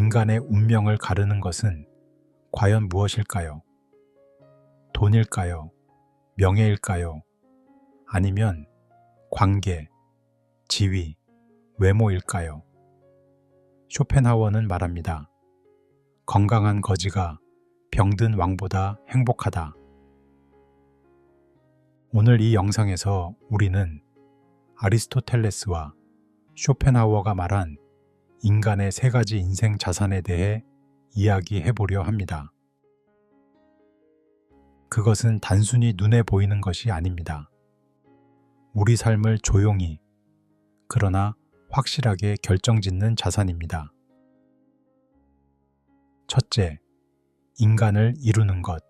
인간의 운명을 가르는 것은 과연 무엇일까요? 돈일까요? 명예일까요? 아니면 관계, 지위, 외모일까요? 쇼펜하우어는 말합니다. 건강한 거지가 병든 왕보다 행복하다. 오늘 이 영상에서 우리는 아리스토텔레스와 쇼펜하우어가 말한 인간의 세 가지 인생 자산에 대해 이야기해 보려 합니다. 그것은 단순히 눈에 보이는 것이 아닙니다. 우리 삶을 조용히, 그러나 확실하게 결정짓는 자산입니다. 첫째, 인간을 이루는 것.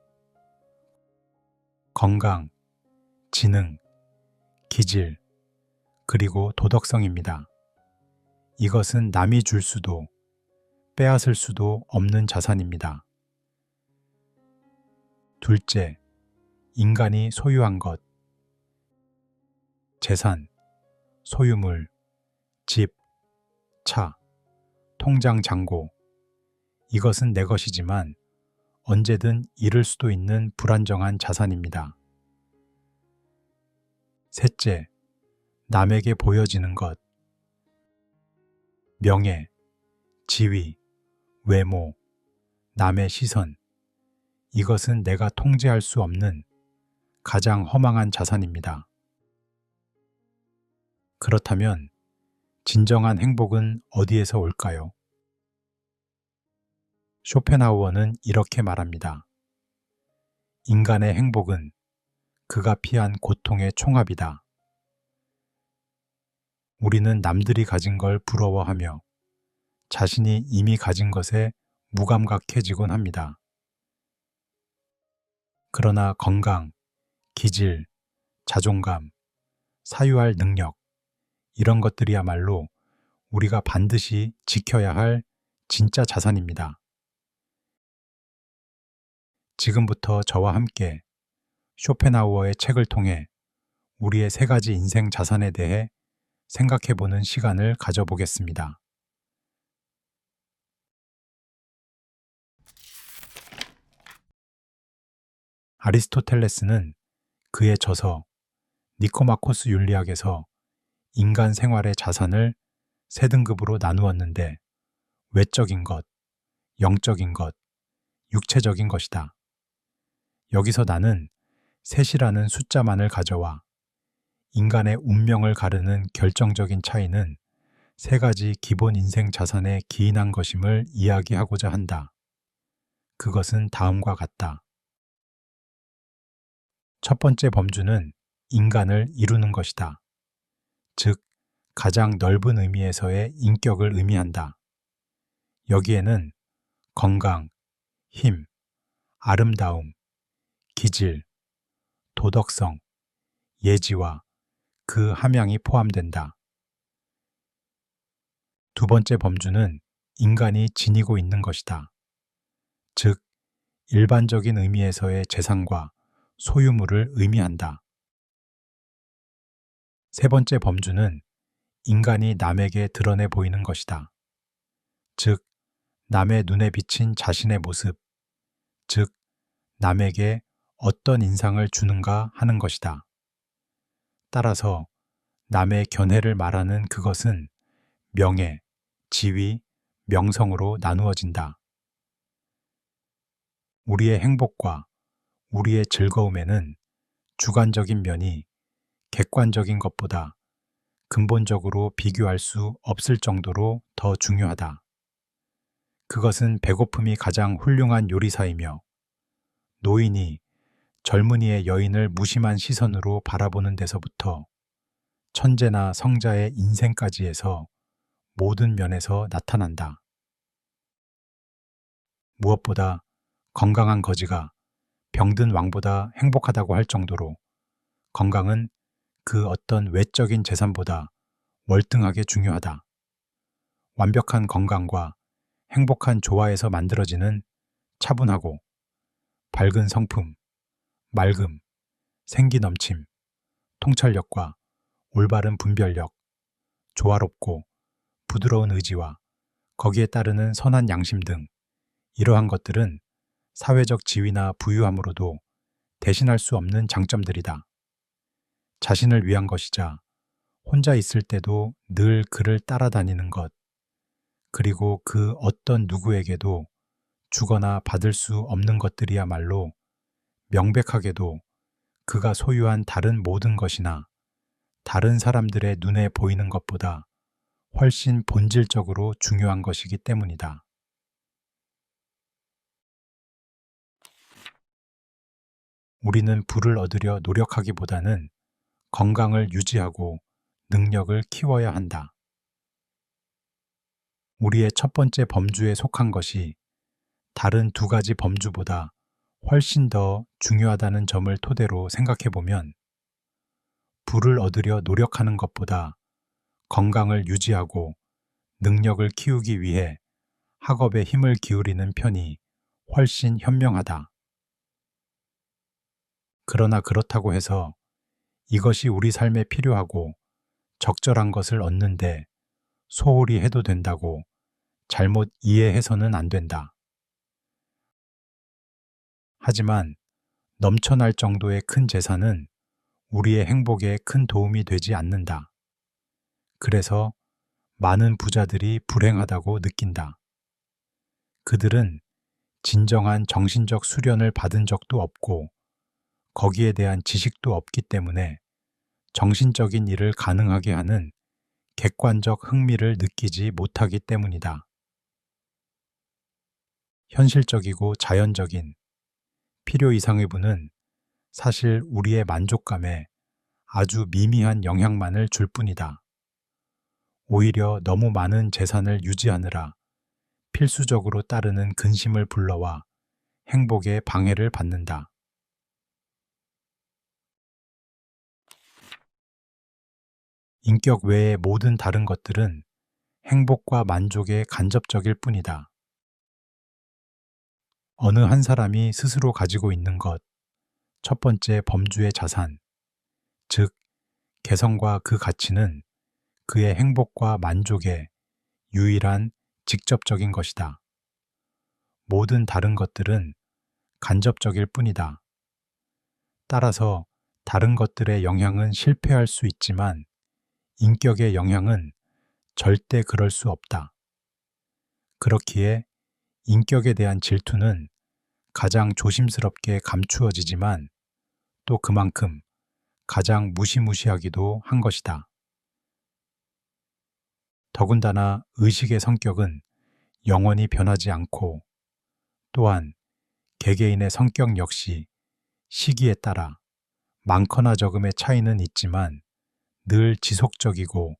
건강, 지능, 기질, 그리고 도덕성입니다. 이것은 남이 줄 수도, 빼앗을 수도 없는 자산입니다. 둘째, 인간이 소유한 것. 재산, 소유물, 집, 차, 통장 잔고. 이것은 내 것이지만 언제든 잃을 수도 있는 불안정한 자산입니다. 셋째, 남에게 보여지는 것. 명예, 지위, 외모, 남의 시선. 이것은 내가 통제할 수 없는 가장 허망한 자산입니다. 그렇다면 진정한 행복은 어디에서 올까요? 쇼펜하우어는 이렇게 말합니다. 인간의 행복은 그가 피한 고통의 총합이다. 우리는 남들이 가진 걸 부러워하며 자신이 이미 가진 것에 무감각해지곤 합니다. 그러나 건강, 기질, 자존감, 사유할 능력, 이런 것들이야말로 우리가 반드시 지켜야 할 진짜 자산입니다. 지금부터 저와 함께 쇼펜하우어의 책을 통해 우리의 세 가지 인생 자산에 대해 생각해보는 시간을 가져보겠습니다. 아리스토텔레스는 그의 저서 니코마코스 윤리학에서 인간 생활의 자산을 세 등급으로 나누었는데 외적인 것, 영적인 것, 육체적인 것이다. 여기서 나는 셋이라는 숫자만을 가져와 인간의 운명을 가르는 결정적인 차이는 세 가지 기본 인생 자산에 기인한 것임을 이야기하고자 한다. 그것은 다음과 같다. 첫 번째 범주는 인간을 이루는 것이다. 즉, 가장 넓은 의미에서의 인격을 의미한다. 여기에는 건강, 힘, 아름다움, 기질, 도덕성, 예지와 그 함양이 포함된다. 두 번째 범주는 인간이 지니고 있는 것이다. 즉, 일반적인 의미에서의 재산과 소유물을 의미한다. 세 번째 범주는 인간이 남에게 드러내 보이는 것이다. 즉, 남의 눈에 비친 자신의 모습, 즉, 남에게 어떤 인상을 주는가 하는 것이다. 따라서 남의 견해를 말하는 그것은 명예, 지위, 명성으로 나누어진다. 우리의 행복과 우리의 즐거움에는 주관적인 면이 객관적인 것보다 근본적으로 비교할 수 없을 정도로 더 중요하다. 그것은 배고픔이 가장 훌륭한 요리사이며 노인이 젊은이의 여인을 무심한 시선으로 바라보는 데서부터 천재나 성자의 인생까지에서 모든 면에서 나타난다. 무엇보다 건강한 거지가 병든 왕보다 행복하다고 할 정도로 건강은 그 어떤 외적인 재산보다 월등하게 중요하다. 완벽한 건강과 행복한 조화에서 만들어지는 차분하고 밝은 성품, 맑음, 생기 넘침, 통찰력과 올바른 분별력, 조화롭고 부드러운 의지와 거기에 따르는 선한 양심 등 이러한 것들은 사회적 지위나 부유함으로도 대신할 수 없는 장점들이다. 자신을 위한 것이자 혼자 있을 때도 늘 그를 따라다니는 것, 그리고 그 어떤 누구에게도 주거나 받을 수 없는 것들이야말로 명백하게도 그가 소유한 다른 모든 것이나 다른 사람들의 눈에 보이는 것보다 훨씬 본질적으로 중요한 것이기 때문이다. 우리는 부를 얻으려 노력하기보다는 건강을 유지하고 능력을 키워야 한다. 우리의 첫 번째 범주에 속한 것이 다른 두 가지 범주보다 훨씬 더 중요하다는 점을 토대로 생각해보면 부를 얻으려 노력하는 것보다 건강을 유지하고 능력을 키우기 위해 학업에 힘을 기울이는 편이 훨씬 현명하다. 그러나 그렇다고 해서 이것이 우리 삶에 필요하고 적절한 것을 얻는데 소홀히 해도 된다고 잘못 이해해서는 안 된다. 하지만 넘쳐날 정도의 큰 재산은 우리의 행복에 큰 도움이 되지 않는다. 그래서 많은 부자들이 불행하다고 느낀다. 그들은 진정한 정신적 수련을 받은 적도 없고 거기에 대한 지식도 없기 때문에 정신적인 일을 가능하게 하는 객관적 흥미를 느끼지 못하기 때문이다. 현실적이고 자연적인 필요 이상의 부는 사실 우리의 만족감에 아주 미미한 영향만을 줄 뿐이다. 오히려 너무 많은 재산을 유지하느라 필수적으로 따르는 근심을 불러와 행복에 방해를 받는다. 인격 외의 모든 다른 것들은 행복과 만족에 간접적일 뿐이다. 어느 한 사람이 스스로 가지고 있는 것, 첫 번째 범주의 자산, 즉 개성과 그 가치는 그의 행복과 만족의 유일한 직접적인 것이다. 모든 다른 것들은 간접적일 뿐이다. 따라서 다른 것들의 영향은 실패할 수 있지만 인격의 영향은 절대 그럴 수 없다. 그렇기에 인격에 대한 질투는 가장 조심스럽게 감추어지지만 또 그만큼 가장 무시무시하기도 한 것이다. 더군다나 의식의 성격은 영원히 변하지 않고 또한 개개인의 성격 역시 시기에 따라 많거나 적음의 차이는 있지만 늘 지속적이고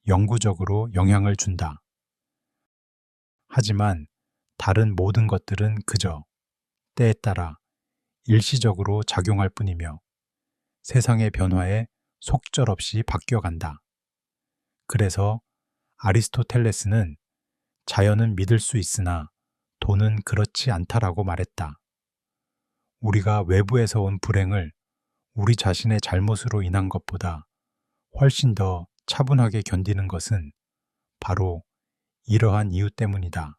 영구적으로 영향을 준다. 하지만 다른 모든 것들은 그저 때에 따라 일시적으로 작용할 뿐이며 세상의 변화에 속절없이 바뀌어간다. 그래서 아리스토텔레스는 자연은 믿을 수 있으나 돈은 그렇지 않다라고 말했다. 우리가 외부에서 온 불행을 우리 자신의 잘못으로 인한 것보다 훨씬 더 차분하게 견디는 것은 바로 이러한 이유 때문이다.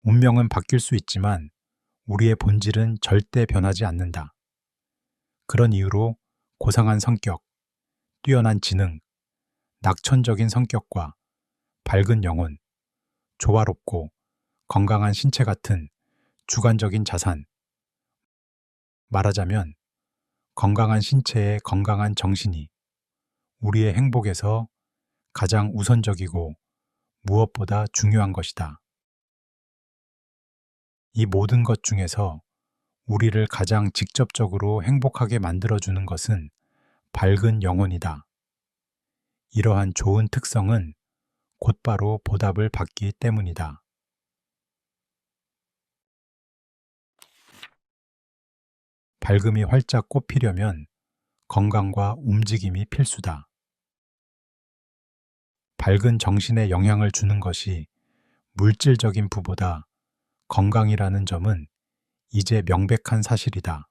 운명은 바뀔 수 있지만 우리의 본질은 절대 변하지 않는다. 그런 이유로 고상한 성격, 뛰어난 지능, 낙천적인 성격과 밝은 영혼, 조화롭고 건강한 신체 같은 주관적인 자산, 말하자면 건강한 신체에 건강한 정신이 우리의 행복에서 가장 우선적이고 무엇보다 중요한 것이다. 이 모든 것 중에서 우리를 가장 직접적으로 행복하게 만들어주는 것은 밝은 영혼이다. 이러한 좋은 특성은 곧바로 보답을 받기 때문이다. 밝음이 활짝 꽃피려면 건강과 움직임이 필수다. 밝은 정신에 영향을 주는 것이 물질적인 부보다 건강이라는 점은 이제 명백한 사실이다.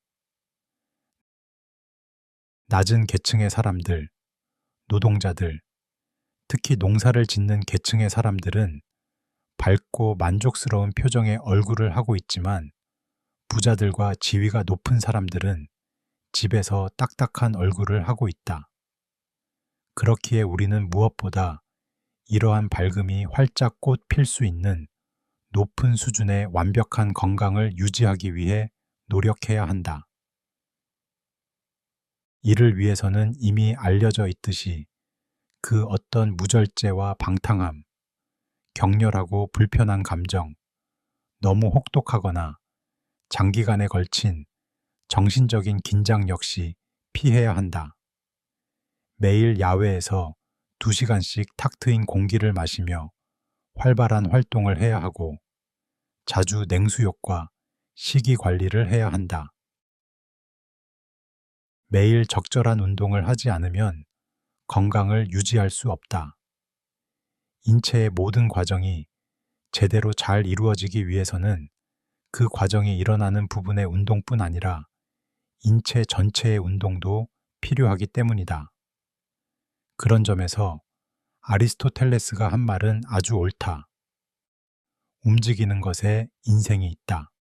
낮은 계층의 사람들, 노동자들, 특히 농사를 짓는 계층의 사람들은 밝고 만족스러운 표정의 얼굴을 하고 있지만 부자들과 지위가 높은 사람들은 집에서 딱딱한 얼굴을 하고 있다. 그렇기에 우리는 무엇보다 이러한 밝음이 활짝 꽃 필 수 있는 높은 수준의 완벽한 건강을 유지하기 위해 노력해야 한다. 이를 위해서는 이미 알려져 있듯이 그 어떤 무절제와 방탕함, 격렬하고 불편한 감정, 너무 혹독하거나 장기간에 걸친 정신적인 긴장 역시 피해야 한다. 매일 야외에서 2시간씩 탁 트인 공기를 마시며 활발한 활동을 해야 하고 자주 냉수욕과 식이 관리를 해야 한다. 매일 적절한 운동을 하지 않으면 건강을 유지할 수 없다. 인체의 모든 과정이 제대로 잘 이루어지기 위해서는 그 과정이 일어나는 부분의 운동뿐 아니라 인체 전체의 운동도 필요하기 때문이다. 그런 점에서 아리스토텔레스가 한 말은 아주 옳다. 움직이는 것에 인생이 있다.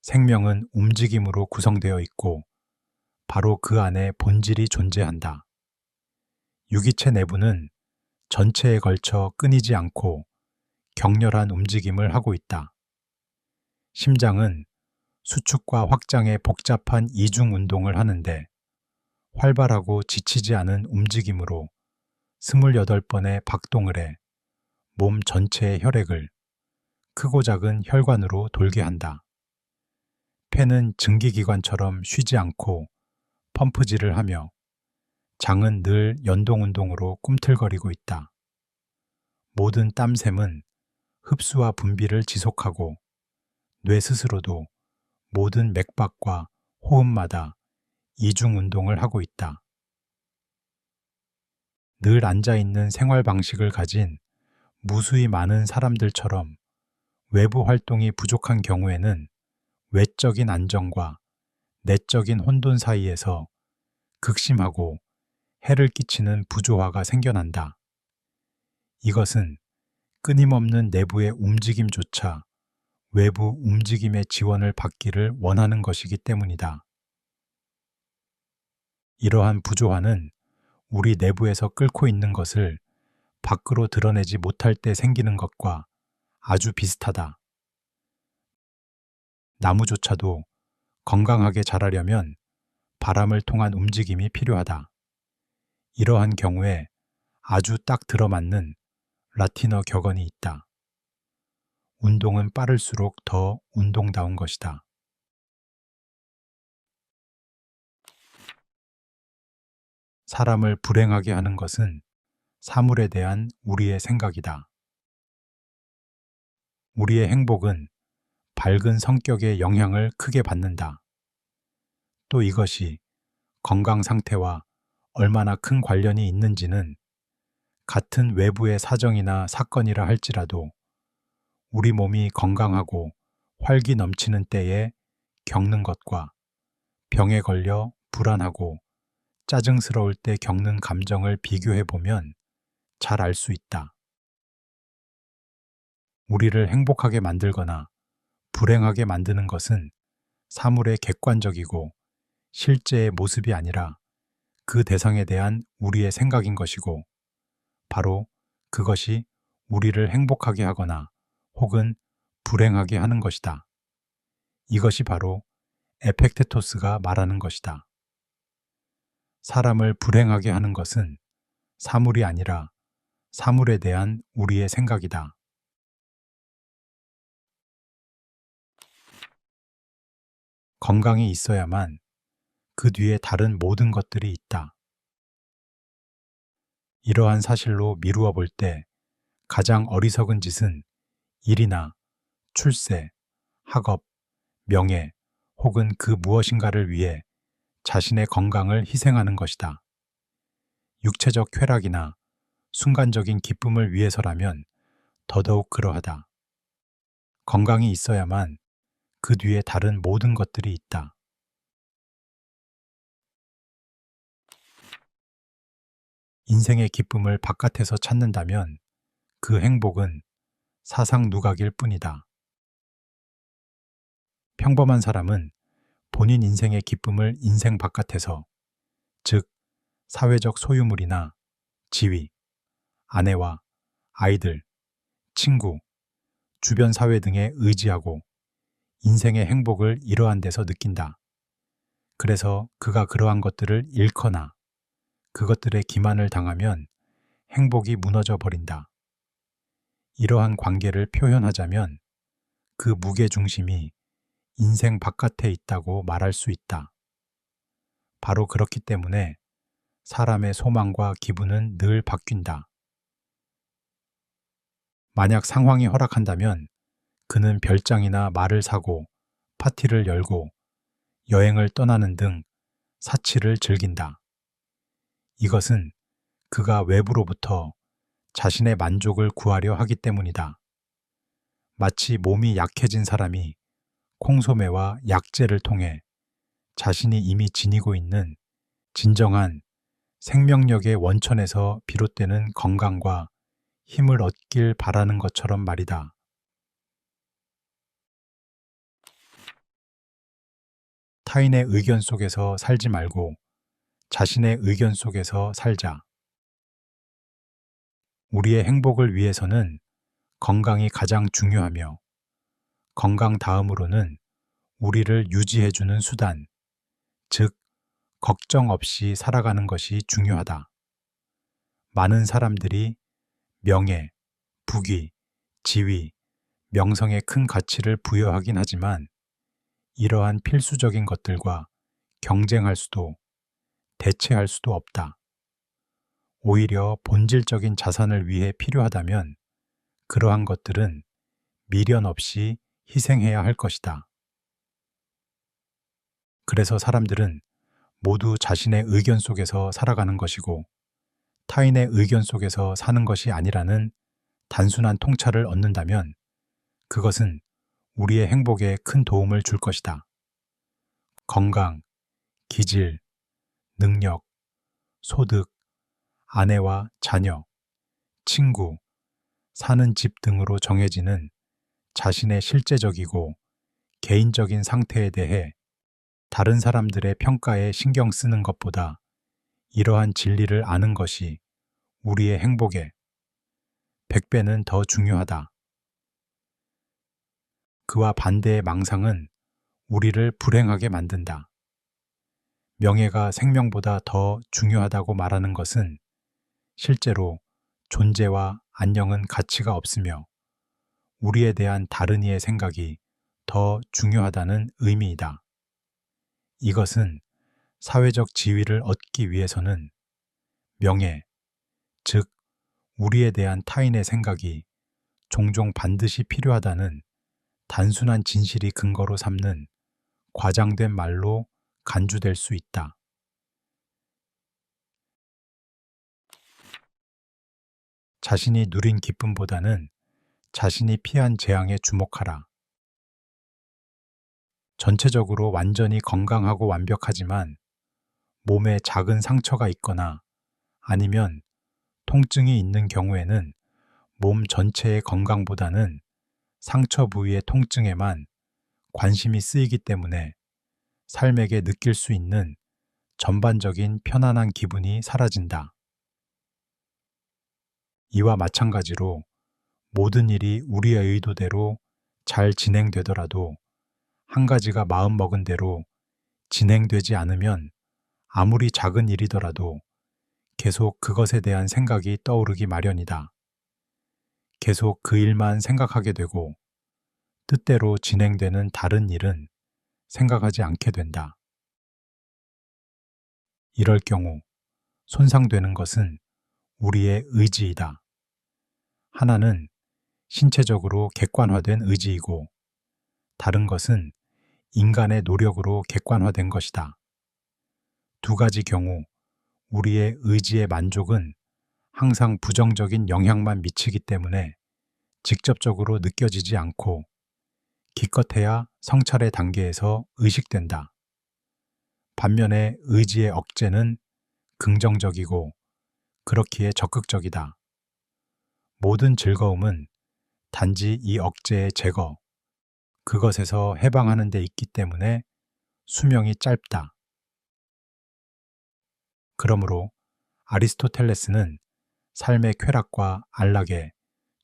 생명은 움직임으로 구성되어 있고 바로 그 안에 본질이 존재한다. 유기체 내부는 전체에 걸쳐 끊이지 않고 격렬한 움직임을 하고 있다. 심장은 수축과 확장의 복잡한 이중 운동을 하는데 활발하고 지치지 않은 움직임으로 28번의 박동을 해 몸 전체의 혈액을 크고 작은 혈관으로 돌게 한다. 폐는 증기기관처럼 쉬지 않고 펌프질을 하며 장은 늘 연동운동으로 꿈틀거리고 있다. 모든 땀샘은 흡수와 분비를 지속하고 뇌 스스로도 모든 맥박과 호흡마다 이중운동을 하고 있다. 늘 앉아있는 생활 방식을 가진 무수히 많은 사람들처럼 외부 활동이 부족한 경우에는 외적인 안정과 내적인 혼돈 사이에서 극심하고 해를 끼치는 부조화가 생겨난다. 이것은 끊임없는 내부의 움직임조차 외부 움직임의 지원을 받기를 원하는 것이기 때문이다. 이러한 부조화는 우리 내부에서 끓고 있는 것을 밖으로 드러내지 못할 때 생기는 것과 아주 비슷하다. 나무조차도 건강하게 자라려면 바람을 통한 움직임이 필요하다. 이러한 경우에 아주 딱 들어맞는 라틴어 격언이 있다. 운동은 빠를수록 더 운동다운 것이다. 사람을 불행하게 하는 것은 사물에 대한 우리의 생각이다. 우리의 행복은 밝은 성격의 영향을 크게 받는다. 또 이것이 건강 상태와 얼마나 큰 관련이 있는지는 같은 외부의 사정이나 사건이라 할지라도 우리 몸이 건강하고 활기 넘치는 때에 겪는 것과 병에 걸려 불안하고 짜증스러울 때 겪는 감정을 비교해 보면 잘 알 수 있다. 우리를 행복하게 만들거나 불행하게 만드는 것은 사물의 객관적이고 실제의 모습이 아니라 그 대상에 대한 우리의 생각인 것이고 바로 그것이 우리를 행복하게 하거나 혹은 불행하게 하는 것이다. 이것이 바로 에펙테토스가 말하는 것이다. 사람을 불행하게 하는 것은 사물이 아니라 사물에 대한 우리의 생각이다. 건강이 있어야만 그 뒤에 다른 모든 것들이 있다. 이러한 사실로 미루어 볼 때 가장 어리석은 짓은 일이나 출세, 학업, 명예 혹은 그 무엇인가를 위해 자신의 건강을 희생하는 것이다. 육체적 쾌락이나 순간적인 기쁨을 위해서라면 더더욱 그러하다. 건강이 있어야만 그 뒤에 다른 모든 것들이 있다. 인생의 기쁨을 바깥에서 찾는다면 그 행복은 사상 누각일 뿐이다. 평범한 사람은 본인 인생의 기쁨을 인생 바깥에서, 즉 사회적 소유물이나 지위, 아내와 아이들, 친구, 주변 사회 등에 의지하고 인생의 행복을 이러한 데서 느낀다. 그래서 그가 그러한 것들을 잃거나 그것들의 기만을 당하면 행복이 무너져 버린다. 이러한 관계를 표현하자면 그 무게중심이 인생 바깥에 있다고 말할 수 있다. 바로 그렇기 때문에 사람의 소망과 기분은 늘 바뀐다. 만약 상황이 허락한다면 그는 별장이나 말을 사고 파티를 열고 여행을 떠나는 등 사치를 즐긴다. 이것은 그가 외부로부터 자신의 만족을 구하려 하기 때문이다. 마치 몸이 약해진 사람이 콩소매와 약재를 통해 자신이 이미 지니고 있는 진정한 생명력의 원천에서 비롯되는 건강과 힘을 얻길 바라는 것처럼 말이다. 타인의 의견 속에서 살지 말고 자신의 의견 속에서 살자. 우리의 행복을 위해서는 건강이 가장 중요하며 건강 다음으로는 우리를 유지해주는 수단, 즉 걱정 없이 살아가는 것이 중요하다. 많은 사람들이 명예, 부귀, 지위, 명성에 큰 가치를 부여하긴 하지만 이러한 필수적인 것들과 경쟁할 수도 대체할 수도 없다. 오히려 본질적인 자산을 위해 필요하다면 그러한 것들은 미련 없이 희생해야 할 것이다. 그래서 사람들은 모두 자신의 의견 속에서 살아가는 것이고 타인의 의견 속에서 사는 것이 아니라는 단순한 통찰을 얻는다면 그것은 우리의 행복에 큰 도움을 줄 것이다. 건강, 기질, 능력, 소득, 아내와 자녀, 친구, 사는 집 등으로 정해지는 자신의 실제적이고 개인적인 상태에 대해 다른 사람들의 평가에 신경 쓰는 것보다 이러한 진리를 아는 것이 우리의 행복에 100배는 더 중요하다. 그와 반대의 망상은 우리를 불행하게 만든다. 명예가 생명보다 더 중요하다고 말하는 것은 실제로 존재와 안녕은 가치가 없으며 우리에 대한 다른 이의 생각이 더 중요하다는 의미이다. 이것은 사회적 지위를 얻기 위해서는 명예, 즉 우리에 대한 타인의 생각이 종종 반드시 필요하다는 단순한 진실이 근거로 삼는 과장된 말로 간주될 수 있다. 자신이 누린 기쁨보다는 자신이 피한 재앙에 주목하라. 전체적으로 완전히 건강하고 완벽하지만 몸에 작은 상처가 있거나 아니면 통증이 있는 경우에는 몸 전체의 건강보다는 상처 부위의 통증에만 관심이 쓰이기 때문에 삶에게 느낄 수 있는 전반적인 편안한 기분이 사라진다. 이와 마찬가지로 모든 일이 우리의 의도대로 잘 진행되더라도 한 가지가 마음먹은 대로 진행되지 않으면 아무리 작은 일이더라도 계속 그것에 대한 생각이 떠오르기 마련이다. 계속 그 일만 생각하게 되고 뜻대로 진행되는 다른 일은 생각하지 않게 된다. 이럴 경우 손상되는 것은 우리의 의지이다. 하나는 신체적으로 객관화된 의지이고 다른 것은 인간의 노력으로 객관화된 것이다. 두 가지 경우 우리의 의지의 만족은 항상 부정적인 영향만 미치기 때문에 직접적으로 느껴지지 않고 기껏해야 성찰의 단계에서 의식된다. 반면에 의지의 억제는 긍정적이고 그렇기에 적극적이다. 모든 즐거움은 단지 이 억제의 제거, 그것에서 해방하는 데 있기 때문에 수명이 짧다. 그러므로 아리스토텔레스는 삶의 쾌락과 안락에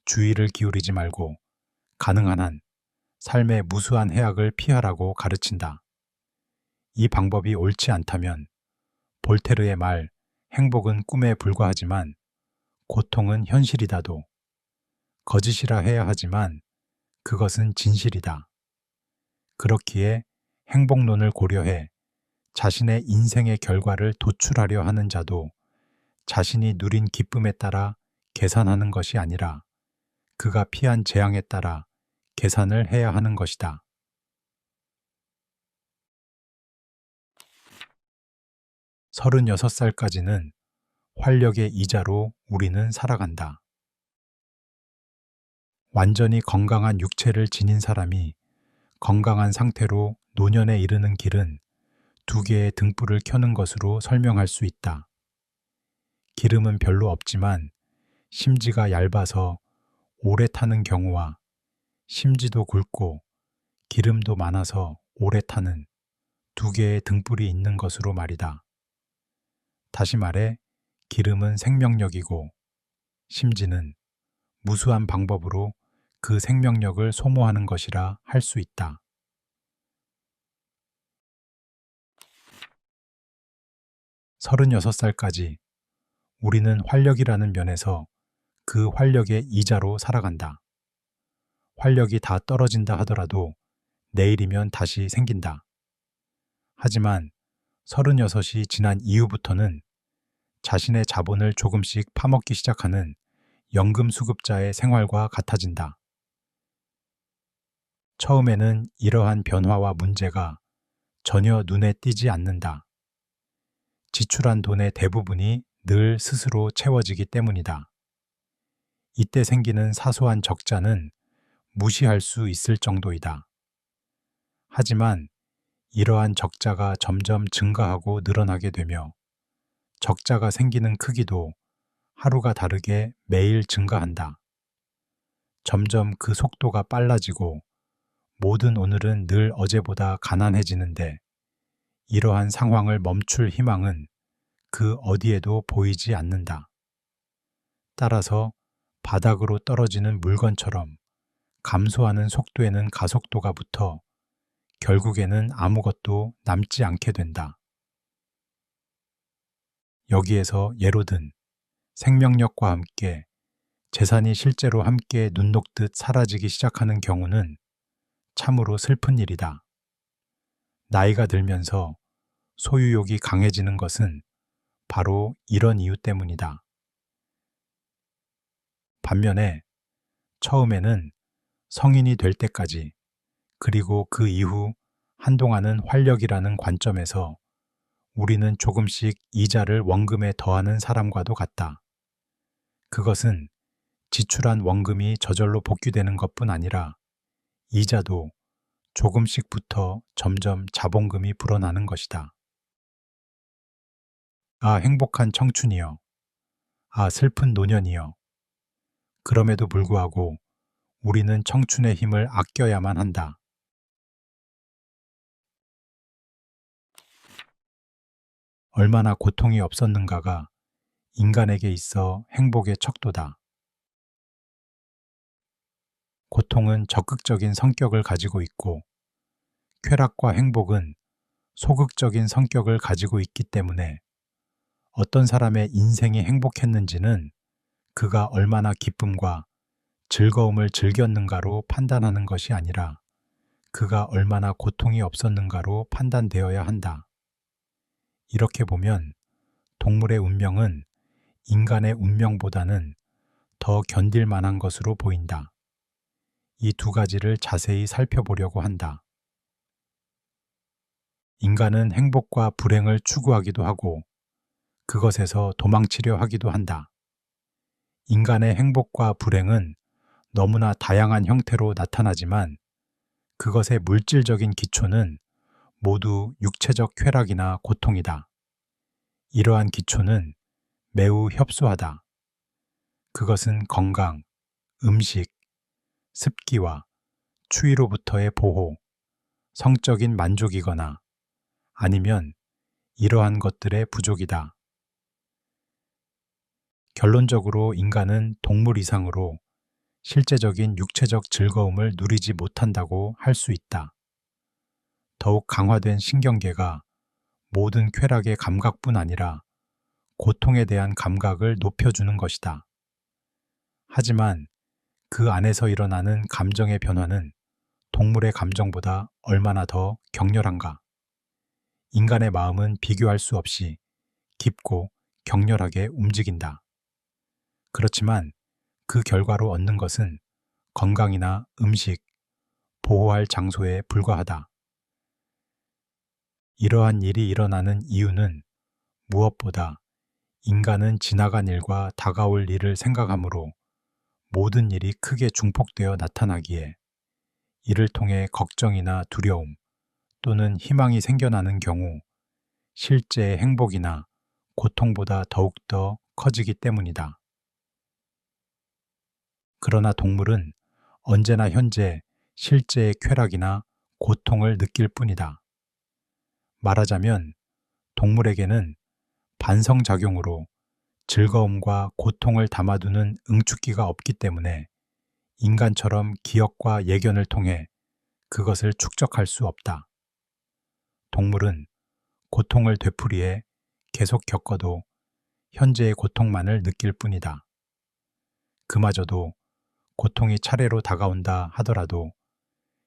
주의를 기울이지 말고 가능한 한 삶의 무수한 해악을 피하라고 가르친다. 이 방법이 옳지 않다면 볼테르의 말 행복은 꿈에 불과하지만 고통은 현실이다도 거짓이라 해야 하지만 그것은 진실이다. 그렇기에 행복론을 고려해 자신의 인생의 결과를 도출하려 하는 자도 자신이 누린 기쁨에 따라 계산하는 것이 아니라 그가 피한 재앙에 따라 계산을 해야 하는 것이다. 36살까지는 활력의 이자로 우리는 살아간다. 완전히 건강한 육체를 지닌 사람이 건강한 상태로 노년에 이르는 길은 2개의 등불을 켜는 것으로 설명할 수 있다. 기름은 별로 없지만 심지가 얇아서 오래 타는 경우와 심지도 굵고 기름도 많아서 오래 타는 2개의 등불이 있는 것으로 말이다. 다시 말해 기름은 생명력이고 심지는 무수한 방법으로 그 생명력을 소모하는 것이라 할 수 있다. 36살까지 우리는 활력이라는 면에서 그 활력의 이자로 살아간다. 활력이 다 떨어진다 하더라도 내일이면 다시 생긴다. 하지만 36이 지난 이후부터는 자신의 자본을 조금씩 파먹기 시작하는 연금수급자의 생활과 같아진다. 처음에는 이러한 변화와 문제가 전혀 눈에 띄지 않는다. 지출한 돈의 대부분이 늘 스스로 채워지기 때문이다. 이때 생기는 사소한 적자는 무시할 수 있을 정도이다. 하지만 이러한 적자가 점점 증가하고 늘어나게 되며 적자가 생기는 크기도 하루가 다르게 매일 증가한다. 점점 그 속도가 빨라지고 모든 오늘은 늘 어제보다 가난해지는데 이러한 상황을 멈출 희망은 그 어디에도 보이지 않는다. 따라서 바닥으로 떨어지는 물건처럼 감소하는 속도에는 가속도가 붙어 결국에는 아무것도 남지 않게 된다. 여기에서 예로 든 생명력과 함께 재산이 실제로 함께 눈 녹듯 사라지기 시작하는 경우는 참으로 슬픈 일이다. 나이가 들면서 소유욕이 강해지는 것은 바로 이런 이유 때문이다. 반면에 처음에는 성인이 될 때까지 그리고 그 이후 한동안은 활력이라는 관점에서 우리는 조금씩 이자를 원금에 더하는 사람과도 같다. 그것은 지출한 원금이 저절로 복귀되는 것뿐 아니라 이자도 조금씩 붙어 점점 자본금이 불어나는 것이다. 아, 행복한 청춘이여. 아, 슬픈 노년이여. 그럼에도 불구하고 우리는 청춘의 힘을 아껴야만 한다. 얼마나 고통이 없었는가가 인간에게 있어 행복의 척도다. 고통은 적극적인 성격을 가지고 있고 쾌락과 행복은 소극적인 성격을 가지고 있기 때문에 어떤 사람의 인생이 행복했는지는 그가 얼마나 기쁨과 즐거움을 즐겼는가로 판단하는 것이 아니라 그가 얼마나 고통이 없었는가로 판단되어야 한다. 이렇게 보면 동물의 운명은 인간의 운명보다는 더 견딜 만한 것으로 보인다. 이 2가지를 자세히 살펴보려고 한다. 인간은 행복과 불행을 추구하기도 하고 그것에서 도망치려 하기도 한다. 인간의 행복과 불행은 너무나 다양한 형태로 나타나지만 그것의 물질적인 기초는 모두 육체적 쾌락이나 고통이다. 이러한 기초는 매우 협소하다. 그것은 건강, 음식, 습기와 추위로부터의 보호, 성적인 만족이거나 아니면 이러한 것들의 부족이다. 결론적으로 인간은 동물 이상으로 실제적인 육체적 즐거움을 누리지 못한다고 할 수 있다. 더욱 강화된 신경계가 모든 쾌락의 감각뿐 아니라 고통에 대한 감각을 높여주는 것이다. 하지만 그 안에서 일어나는 감정의 변화는 동물의 감정보다 얼마나 더 격렬한가? 인간의 마음은 비교할 수 없이 깊고 격렬하게 움직인다. 그렇지만 그 결과로 얻는 것은 건강이나 음식, 보호할 장소에 불과하다. 이러한 일이 일어나는 이유는 무엇보다 인간은 지나간 일과 다가올 일을 생각하므로 모든 일이 크게 중폭되어 나타나기에 이를 통해 걱정이나 두려움 또는 희망이 생겨나는 경우 실제의 행복이나 고통보다 더욱더 커지기 때문이다. 그러나 동물은 언제나 현재 실제의 쾌락이나 고통을 느낄 뿐이다. 말하자면 동물에게는 반성작용으로 즐거움과 고통을 담아두는 응축기가 없기 때문에 인간처럼 기억과 예견을 통해 그것을 축적할 수 없다. 동물은 고통을 되풀이해 계속 겪어도 현재의 고통만을 느낄 뿐이다. 그마저도 고통이 차례로 다가온다 하더라도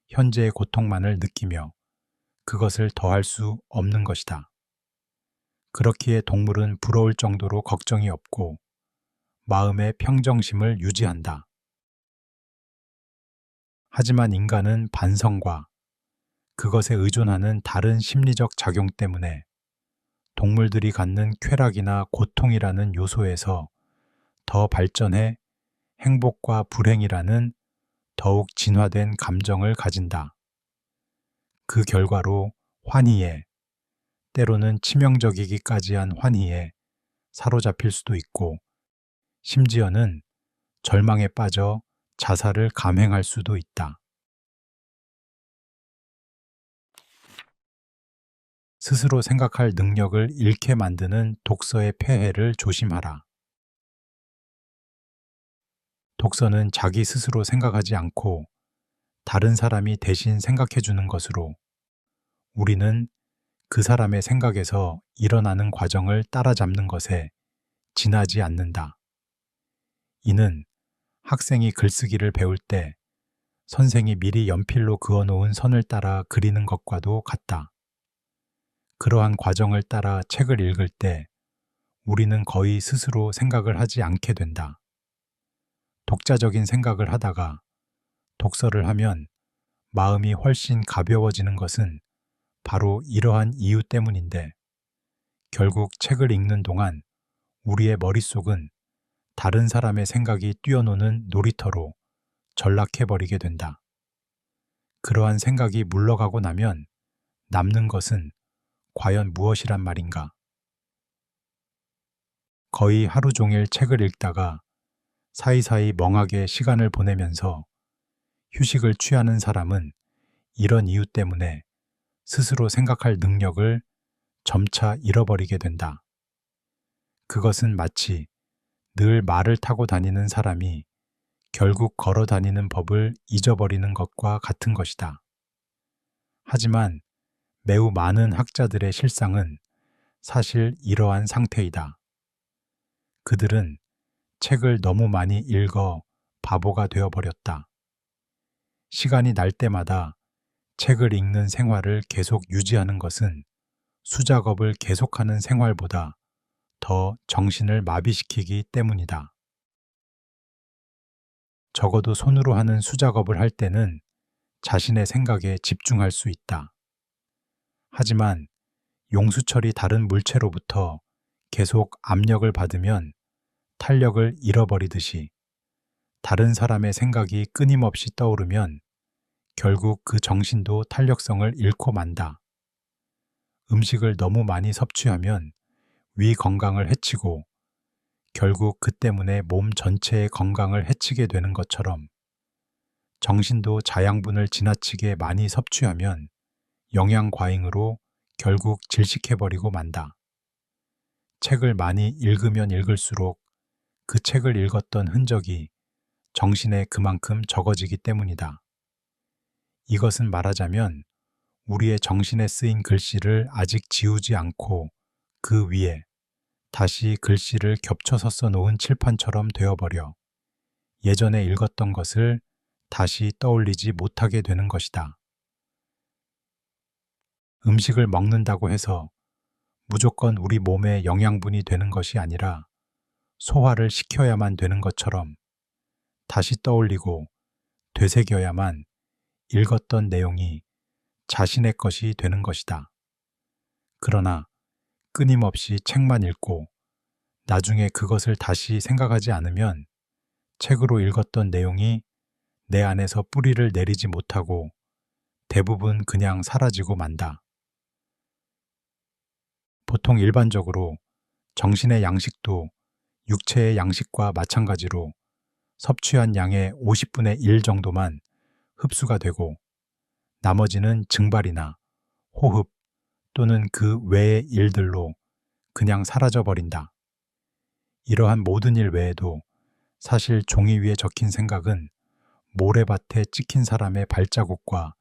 현재의 고통만을 느끼며 그것을 더할 수 없는 것이다. 그렇기에 동물은 부러울 정도로 걱정이 없고 마음의 평정심을 유지한다. 하지만 인간은 반성과 그것에 의존하는 다른 심리적 작용 때문에 동물들이 갖는 쾌락이나 고통이라는 요소에서 더 발전해 행복과 불행이라는 더욱 진화된 감정을 가진다. 그 결과로 환희에, 때로는 치명적이기까지 한 환희에 사로잡힐 수도 있고 심지어는 절망에 빠져 자살을 감행할 수도 있다. 스스로 생각할 능력을 잃게 만드는 독서의 폐해를 조심하라. 독서는 자기 스스로 생각하지 않고 다른 사람이 대신 생각해 주는 것으로 우리는 그 사람의 생각에서 일어나는 과정을 따라잡는 것에 지나지 않는다. 이는 학생이 글쓰기를 배울 때 선생이 미리 연필로 그어놓은 선을 따라 그리는 것과도 같다. 그러한 과정을 따라 책을 읽을 때 우리는 거의 스스로 생각을 하지 않게 된다. 독자적인 생각을 하다가 독서를 하면 마음이 훨씬 가벼워지는 것은 바로 이러한 이유 때문인데 결국 책을 읽는 동안 우리의 머릿속은 다른 사람의 생각이 뛰어노는 놀이터로 전락해버리게 된다. 그러한 생각이 물러가고 나면 남는 것은 과연 무엇이란 말인가? 거의 하루 종일 책을 읽다가 사이사이 멍하게 시간을 보내면서 휴식을 취하는 사람은 이런 이유 때문에 스스로 생각할 능력을 점차 잃어버리게 된다. 그것은 마치 늘 말을 타고 다니는 사람이 결국 걸어 다니는 법을 잊어버리는 것과 같은 것이다. 하지만 매우 많은 학자들의 실상은 사실 이러한 상태이다. 그들은 책을 너무 많이 읽어 바보가 되어버렸다. 시간이 날 때마다 책을 읽는 생활을 계속 유지하는 것은 수작업을 계속하는 생활보다 더 정신을 마비시키기 때문이다. 적어도 손으로 하는 수작업을 할 때는 자신의 생각에 집중할 수 있다. 하지만 용수철이 다른 물체로부터 계속 압력을 받으면 탄력을 잃어버리듯이 다른 사람의 생각이 끊임없이 떠오르면 결국 그 정신도 탄력성을 잃고 만다. 음식을 너무 많이 섭취하면 위 건강을 해치고 결국 그 때문에 몸 전체의 건강을 해치게 되는 것처럼 정신도 자양분을 지나치게 많이 섭취하면 영양 과잉으로 결국 질식해버리고 만다. 책을 많이 읽으면 읽을수록 그 책을 읽었던 흔적이 정신에 그만큼 적어지기 때문이다. 이것은 말하자면 우리의 정신에 쓰인 글씨를 아직 지우지 않고 그 위에 다시 글씨를 겹쳐서 써놓은 칠판처럼 되어버려 예전에 읽었던 것을 다시 떠올리지 못하게 되는 것이다. 음식을 먹는다고 해서 무조건 우리 몸에 영양분이 되는 것이 아니라 소화를 시켜야만 되는 것처럼 다시 떠올리고 되새겨야만 읽었던 내용이 자신의 것이 되는 것이다. 그러나 끊임없이 책만 읽고 나중에 그것을 다시 생각하지 않으면 책으로 읽었던 내용이 내 안에서 뿌리를 내리지 못하고 대부분 그냥 사라지고 만다. 보통 일반적으로 정신의 양식도 육체의 양식과 마찬가지로 섭취한 양의 50분의 1 정도만 흡수가 되고 나머지는 증발이나 호흡 또는 그 외의 일들로 그냥 사라져 버린다. 이러한 모든 일 외에도 사실 종이 위에 적힌 생각은 모래밭에 찍힌 사람의 발자국과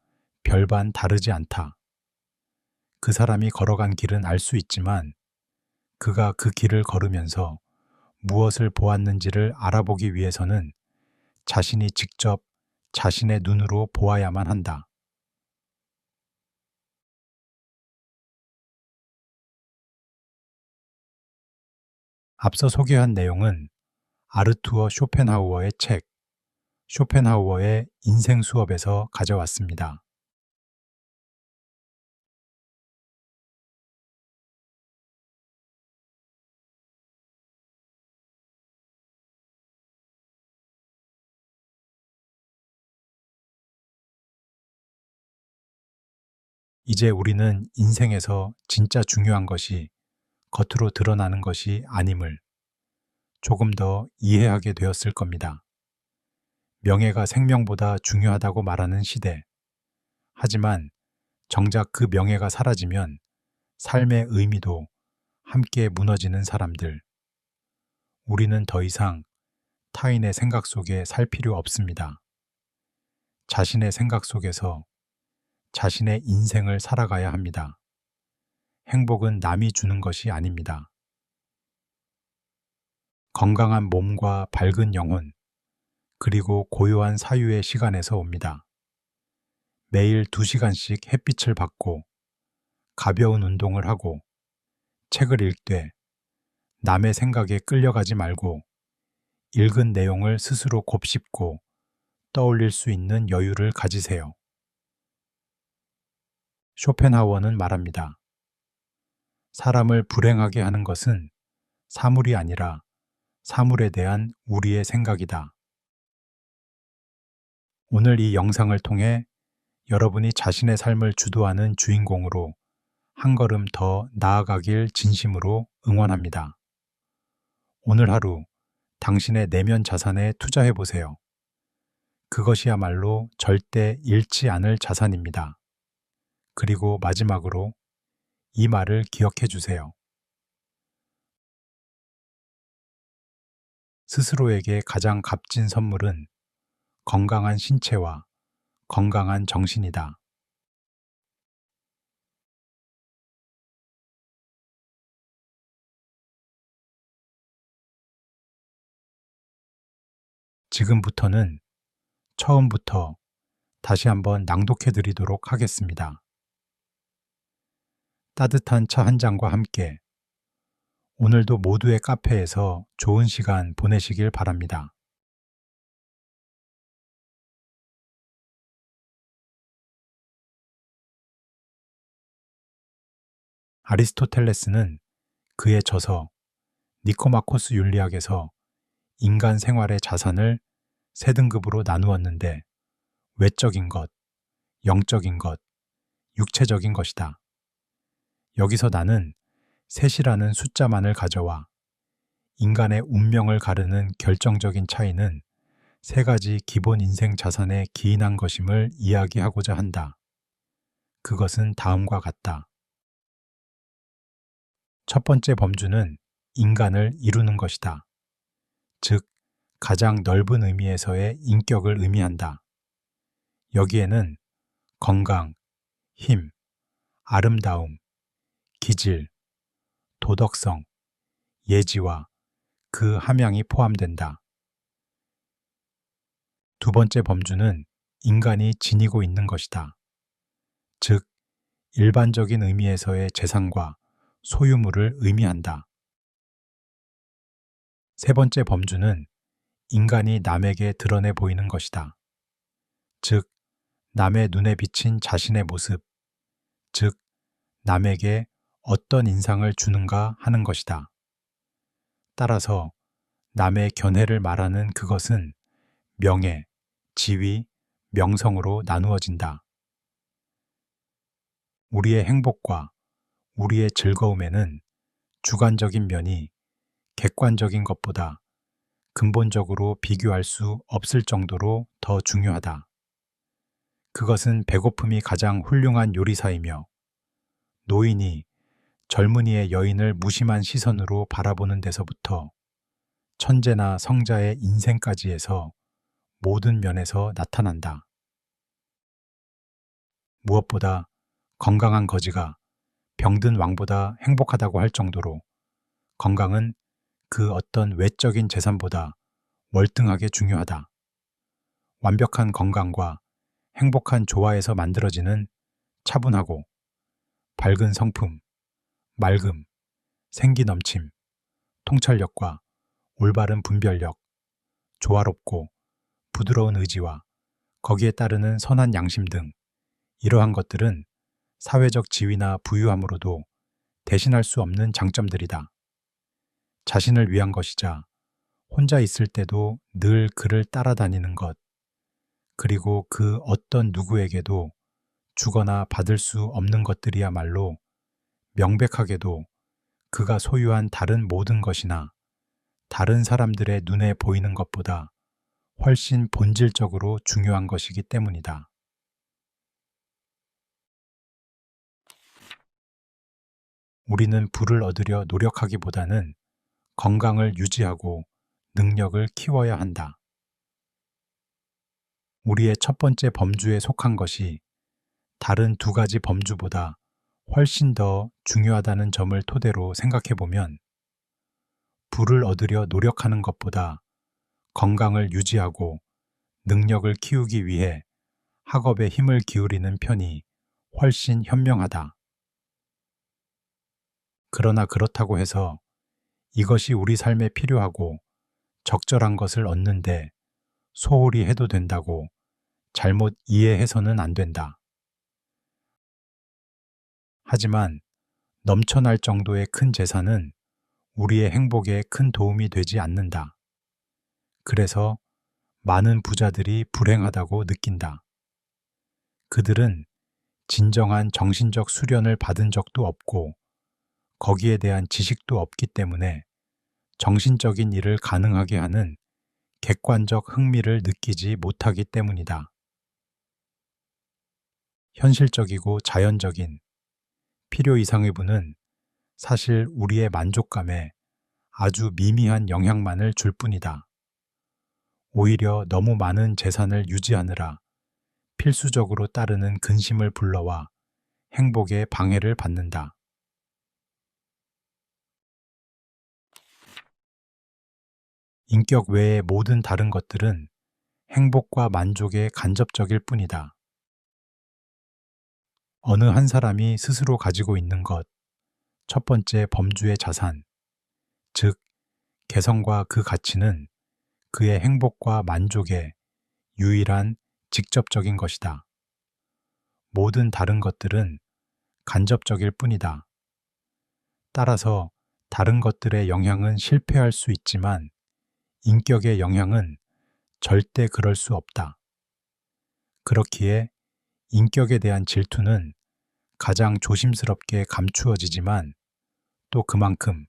별반 다르지 않다. 그 사람이 걸어간 길은 알 수 있지만 그가 그 길을 걸으면서 무엇을 보았는지를 알아보기 위해서는 자신이 직접 자신의 눈으로 보아야만 한다. 앞서 소개한 내용은 아르투어 쇼펜하우어의 책, 쇼펜하우어의 인생 수업에서 가져왔습니다. 이제 우리는 인생에서 진짜 중요한 것이 겉으로 드러나는 것이 아님을 조금 더 이해하게 되었을 겁니다. 명예가 생명보다 중요하다고 말하는 시대. 하지만 정작 그 명예가 사라지면 삶의 의미도 함께 무너지는 사람들. 우리는 더 이상 타인의 생각 속에 살 필요 없습니다. 자신의 생각 속에서 자신의 인생을 살아가야 합니다. 행복은 남이 주는 것이 아닙니다. 건강한 몸과 밝은 영혼, 그리고 고요한 사유의 시간에서 옵니다. 매일 2시간씩 햇빛을 받고 가벼운 운동을 하고 책을 읽되 남의 생각에 끌려가지 말고 읽은 내용을 스스로 곱씹고 떠올릴 수 있는 여유를 가지세요. 쇼펜하우어는 말합니다. 사람을 불행하게 하는 것은 사물이 아니라 사물에 대한 우리의 생각이다. 오늘 이 영상을 통해 여러분이 자신의 삶을 주도하는 주인공으로 한 걸음 더 나아가길 진심으로 응원합니다. 오늘 하루 당신의 내면 자산에 투자해 보세요. 그것이야말로 절대 잃지 않을 자산입니다. 그리고 마지막으로 이 말을 기억해 주세요. 스스로에게 가장 값진 선물은 건강한 신체와 건강한 정신이다. 지금부터는 처음부터 다시 한번 낭독해 드리도록 하겠습니다. 따뜻한 차 한 잔과 함께 오늘도 모두의 카페에서 좋은 시간 보내시길 바랍니다. 아리스토텔레스는 그의 저서 니코마코스 윤리학에서 인간 생활의 자산을 세 등급으로 나누었는데 외적인 것, 영적인 것, 육체적인 것이다. 여기서 나는 셋이라는 숫자만을 가져와 인간의 운명을 가르는 결정적인 차이는 세 가지 기본 인생 자산에 기인한 것임을 이야기하고자 한다. 그것은 다음과 같다. 첫 번째 범주는 인간을 이루는 것이다. 즉, 가장 넓은 의미에서의 인격을 의미한다. 여기에는 건강, 힘, 아름다움, 기질, 도덕성, 예지와 그 함양이 포함된다. 두 번째 범주는 인간이 지니고 있는 것이다. 즉, 일반적인 의미에서의 재산과 소유물을 의미한다. 세 번째 범주는 인간이 남에게 드러내 보이는 것이다. 즉, 남의 눈에 비친 자신의 모습, 즉, 남에게 어떤 인상을 주는가 하는 것이다. 따라서 남의 견해를 말하는 그것은 명예, 지위, 명성으로 나누어진다. 우리의 행복과 우리의 즐거움에는 주관적인 면이 객관적인 것보다 근본적으로 비교할 수 없을 정도로 더 중요하다. 그것은 배고픔이 가장 훌륭한 요리사이며 노인이 젊은이의 여인을 무심한 시선으로 바라보는 데서부터 천재나 성자의 인생까지 해서 모든 면에서 나타난다. 무엇보다 건강한 거지가 병든 왕보다 행복하다고 할 정도로 건강은 그 어떤 외적인 재산보다 월등하게 중요하다. 완벽한 건강과 행복한 조화에서 만들어지는 차분하고 밝은 성품, 맑음, 생기 넘침, 통찰력과 올바른 분별력, 조화롭고 부드러운 의지와 거기에 따르는 선한 양심 등 이러한 것들은 사회적 지위나 부유함으로도 대신할 수 없는 장점들이다. 자신을 위한 것이자 혼자 있을 때도 늘 그를 따라다니는 것, 그리고 그 어떤 누구에게도 주거나 받을 수 없는 것들이야말로 명백하게도 그가 소유한 다른 모든 것이나 다른 사람들의 눈에 보이는 것보다 훨씬 본질적으로 중요한 것이기 때문이다. 우리는 부를 얻으려 노력하기보다는 건강을 유지하고 능력을 키워야 한다. 우리의 첫 번째 범주에 속한 것이 다른 두 가지 범주보다 훨씬 더 중요하다는 점을 토대로 생각해보면 부를 얻으려 노력하는 것보다 건강을 유지하고 능력을 키우기 위해 학업에 힘을 기울이는 편이 훨씬 현명하다. 그러나 그렇다고 해서 이것이 우리 삶에 필요하고 적절한 것을 얻는데 소홀히 해도 된다고 잘못 이해해서는 안 된다. 하지만 넘쳐날 정도의 큰 재산은 우리의 행복에 큰 도움이 되지 않는다. 그래서 많은 부자들이 불행하다고 느낀다. 그들은 진정한 정신적 수련을 받은 적도 없고 거기에 대한 지식도 없기 때문에 정신적인 일을 가능하게 하는 객관적 흥미를 느끼지 못하기 때문이다. 현실적이고 자연적인 필요 이상의 부는 사실 우리의 만족감에 아주 미미한 영향만을 줄 뿐이다. 오히려 너무 많은 재산을 유지하느라 필수적으로 따르는 근심을 불러와 행복에 방해를 받는다. 인격 외의 모든 다른 것들은 행복과 만족에 간접적일 뿐이다. 어느 한 사람이 스스로 가지고 있는 것, 첫 번째 범주의 자산, 즉 개성과 그 가치는 그의 행복과 만족의 유일한 직접적인 것이다. 모든 다른 것들은 간접적일 뿐이다. 따라서 다른 것들의 영향은 실패할 수 있지만 인격의 영향은 절대 그럴 수 없다. 그렇기에 인격에 대한 질투는 가장 조심스럽게 감추어지지만 또 그만큼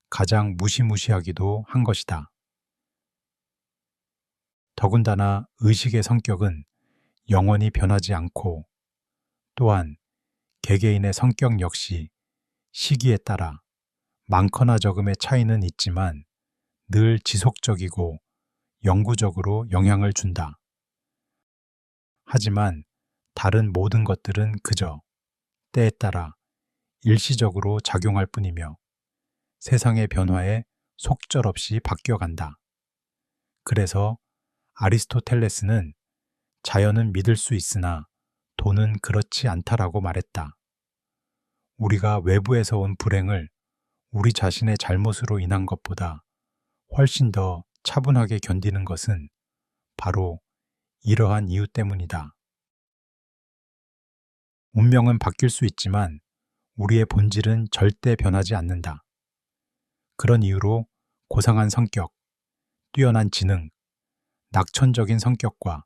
가장 무시무시하기도 한 것이다. 더군다나 의식의 성격은 영원히 변하지 않고 또한 개개인의 성격 역시 시기에 따라 많거나 적음의 차이는 있지만 늘 지속적이고 영구적으로 영향을 준다. 하지만 다른 모든 것들은 그저 때에 따라 일시적으로 작용할 뿐이며 세상의 변화에 속절없이 바뀌어간다. 그래서 아리스토텔레스는 자연은 믿을 수 있으나 돈은 그렇지 않다라고 말했다. 우리가 외부에서 온 불행을 우리 자신의 잘못으로 인한 것보다 훨씬 더 차분하게 견디는 것은 바로 이러한 이유 때문이다. 운명은 바뀔 수 있지만 우리의 본질은 절대 변하지 않는다. 그런 이유로 고상한 성격, 뛰어난 지능, 낙천적인 성격과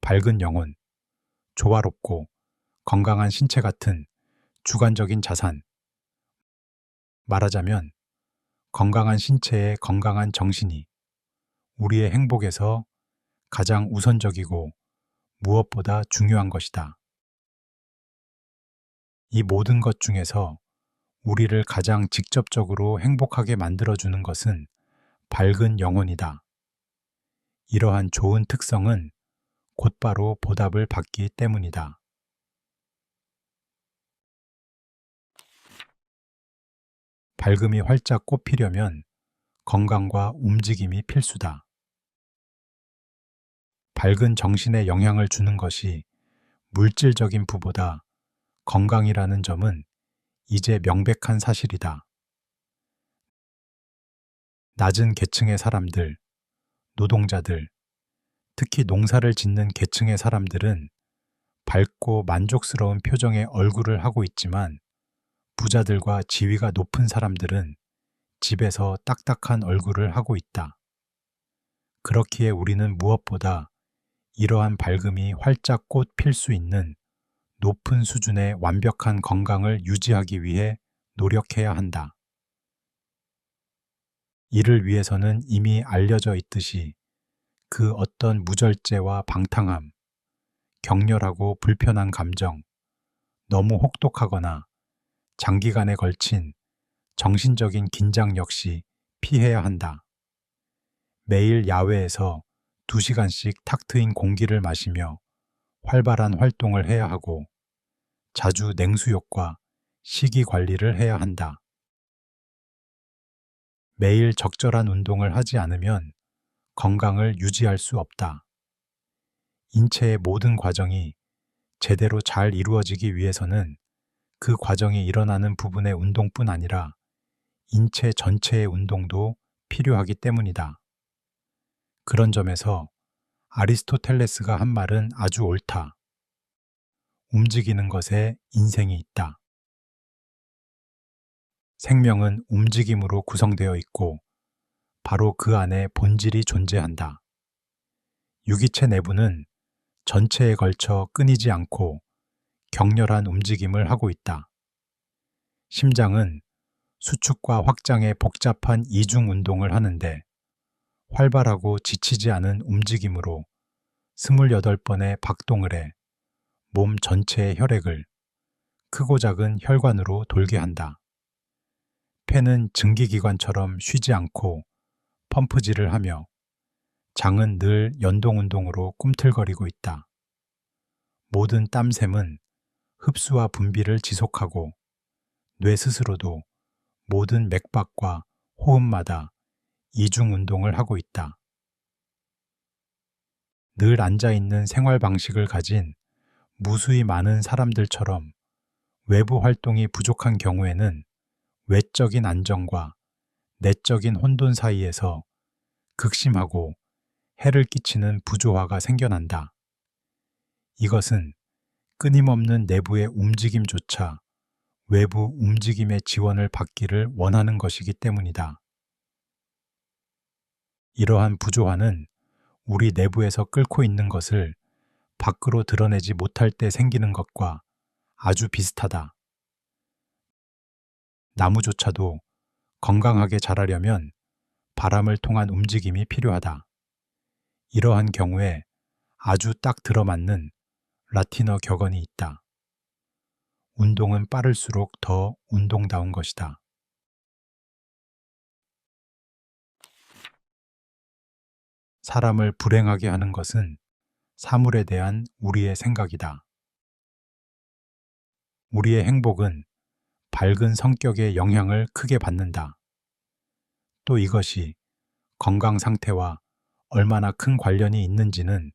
밝은 영혼, 조화롭고 건강한 신체 같은 주관적인 자산, 말하자면 건강한 신체에 건강한 정신이 우리의 행복에서 가장 우선적이고 무엇보다 중요한 것이다. 이 모든 것 중에서 우리를 가장 직접적으로 행복하게 만들어주는 것은 밝은 영혼이다. 이러한 좋은 특성은 곧바로 보답을 받기 때문이다. 밝음이 활짝 꽃피려면 건강과 움직임이 필수다. 밝은 정신에 영향을 주는 것이 물질적인 부보다 건강이라는 점은 이제 명백한 사실이다. 낮은 계층의 사람들, 노동자들, 특히 농사를 짓는 계층의 사람들은 밝고 만족스러운 표정의 얼굴을 하고 있지만 부자들과 지위가 높은 사람들은 집에서 딱딱한 얼굴을 하고 있다. 그렇기에 우리는 무엇보다 이러한 밝음이 활짝 꽃 필 수 있는 높은 수준의 완벽한 건강을 유지하기 위해 노력해야 한다. 이를 위해서는 이미 알려져 있듯이 그 어떤 무절제와 방탕함, 격렬하고 불편한 감정, 너무 혹독하거나 장기간에 걸친 정신적인 긴장 역시 피해야 한다. 매일 야외에서 2시간씩 탁 트인 공기를 마시며 활발한 활동을 해야 하고 자주 냉수욕과 식이 관리를 해야 한다. 매일 적절한 운동을 하지 않으면 건강을 유지할 수 없다. 인체의 모든 과정이 제대로 잘 이루어지기 위해서는 그 과정이 일어나는 부분의 운동뿐 아니라 인체 전체의 운동도 필요하기 때문이다. 그런 점에서 아리스토텔레스가 한 말은 아주 옳다. 움직이는 것에 인생이 있다. 생명은 움직임으로 구성되어 있고 바로 그 안에 본질이 존재한다. 유기체 내부는 전체에 걸쳐 끊이지 않고 격렬한 움직임을 하고 있다. 심장은 수축과 확장의 복잡한 이중 운동을 하는데 활발하고 지치지 않은 움직임으로 28번의 박동을 해 몸 전체의 혈액을 크고 작은 혈관으로 돌게 한다. 폐는 증기기관처럼 쉬지 않고 펌프질을 하며 장은 늘 연동운동으로 꿈틀거리고 있다. 모든 땀샘은 흡수와 분비를 지속하고 뇌 스스로도 모든 맥박과 호흡마다 이중운동을 하고 있다. 늘 앉아있는 생활 방식을 가진 무수히 많은 사람들처럼 외부 활동이 부족한 경우에는 외적인 안정과 내적인 혼돈 사이에서 극심하고 해를 끼치는 부조화가 생겨난다. 이것은 끊임없는 내부의 움직임조차 외부 움직임의 지원을 받기를 원하는 것이기 때문이다. 이러한 부조화는 우리 내부에서 끓고 있는 것을 밖으로 드러내지 못할 때 생기는 것과 아주 비슷하다. 나무조차도 건강하게 자라려면 바람을 통한 움직임이 필요하다. 이러한 경우에 아주 딱 들어맞는 라틴어 격언이 있다. 운동은 빠를수록 더 운동다운 것이다. 사람을 불행하게 하는 것은 사물에 대한 우리의 생각이다. 우리의 행복은 밝은 성격의 영향을 크게 받는다. 또 이것이 건강 상태와 얼마나 큰 관련이 있는지는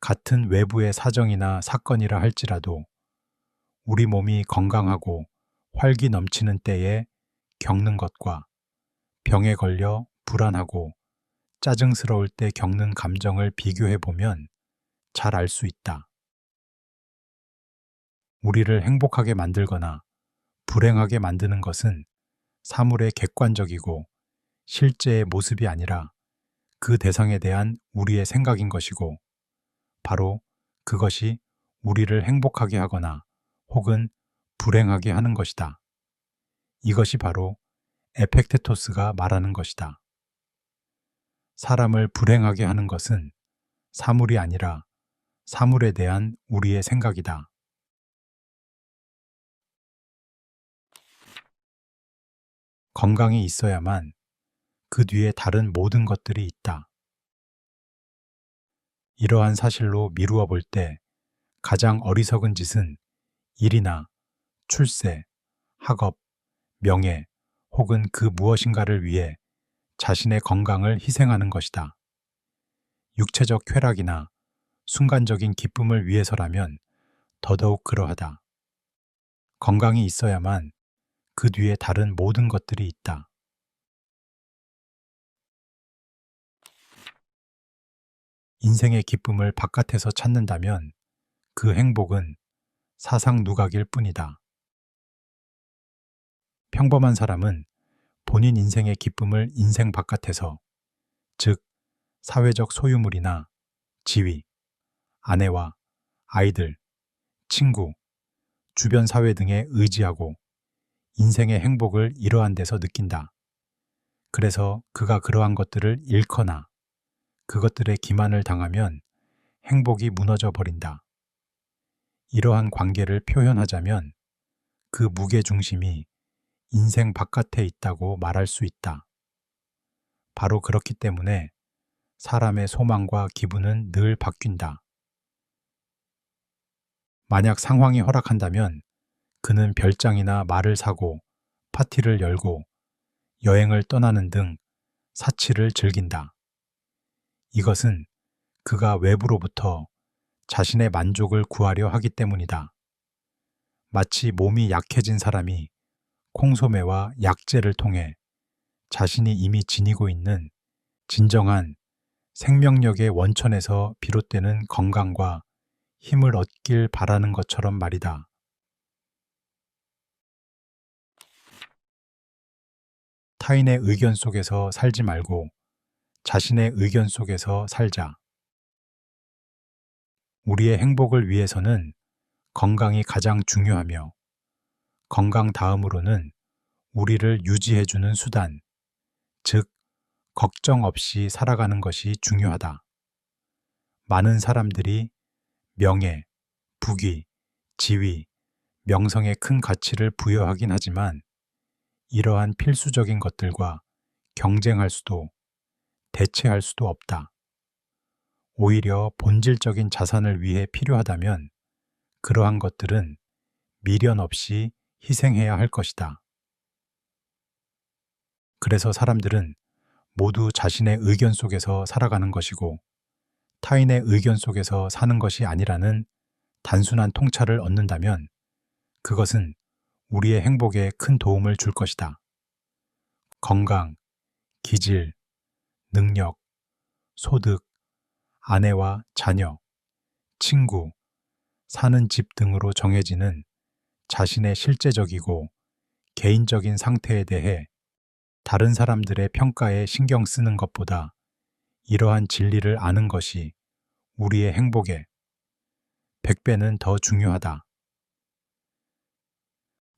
같은 외부의 사정이나 사건이라 할지라도 우리 몸이 건강하고 활기 넘치는 때에 겪는 것과 병에 걸려 불안하고 짜증스러울 때 겪는 감정을 비교해 보면 잘 알 수 있다. 우리를 행복하게 만들거나 불행하게 만드는 것은 사물의 객관적이고 실제의 모습이 아니라 그 대상에 대한 우리의 생각인 것이고, 바로 그것이 우리를 행복하게 하거나 혹은 불행하게 하는 것이다. 이것이 바로 에펙테토스가 말하는 것이다. 사람을 불행하게 하는 것은 사물이 아니라 사물에 대한 우리의 생각이다. 건강이 있어야만 그 뒤에 다른 모든 것들이 있다. 이러한 사실로 미루어 볼 때 가장 어리석은 짓은 일이나 출세, 학업, 명예 혹은 그 무엇인가를 위해 자신의 건강을 희생하는 것이다. 육체적 쾌락이나 순간적인 기쁨을 위해서라면 더더욱 그러하다. 건강이 있어야만 그 뒤에 다른 모든 것들이 있다. 인생의 기쁨을 바깥에서 찾는다면 그 행복은 사상 누각일 뿐이다. 평범한 사람은 본인 인생의 기쁨을 인생 바깥에서, 즉 사회적 소유물이나 지위, 아내와 아이들, 친구, 주변 사회 등에 의지하고 인생의 행복을 이러한 데서 느낀다. 그래서 그가 그러한 것들을 잃거나 그것들의 기만을 당하면 행복이 무너져 버린다. 이러한 관계를 표현하자면 그 무게중심이 인생 바깥에 있다고 말할 수 있다. 바로 그렇기 때문에 사람의 소망과 기분은 늘 바뀐다. 만약 상황이 허락한다면 그는 별장이나 말을 사고 파티를 열고 여행을 떠나는 등 사치를 즐긴다. 이것은 그가 외부로부터 자신의 만족을 구하려 하기 때문이다. 마치 몸이 약해진 사람이 콩소매와 약재를 통해 자신이 이미 지니고 있는 진정한 생명력의 원천에서 비롯되는 건강과 힘을 얻길 바라는 것처럼 말이다. 타인의 의견 속에서 살지 말고 자신의 의견 속에서 살자. 우리의 행복을 위해서는 건강이 가장 중요하며 건강 다음으로는 우리를 유지해주는 수단, 즉 걱정 없이 살아가는 것이 중요하다. 많은 사람들이 명예, 부귀, 지위, 명성에 큰 가치를 부여하긴 하지만 이러한 필수적인 것들과 경쟁할 수도 대체할 수도 없다. 오히려 본질적인 자산을 위해 필요하다면 그러한 것들은 미련 없이 희생해야 할 것이다. 그래서 사람들은 모두 자신의 의견 속에서 살아가는 것이고 타인의 의견 속에서 사는 것이 아니라는 단순한 통찰을 얻는다면 그것은 우리의 행복에 큰 도움을 줄 것이다. 건강, 기질, 능력, 소득, 아내와 자녀, 친구, 사는 집 등으로 정해지는 자신의 실제적이고 개인적인 상태에 대해 다른 사람들의 평가에 신경 쓰는 것보다 이러한 진리를 아는 것이 우리의 행복에 100배는 더 중요하다.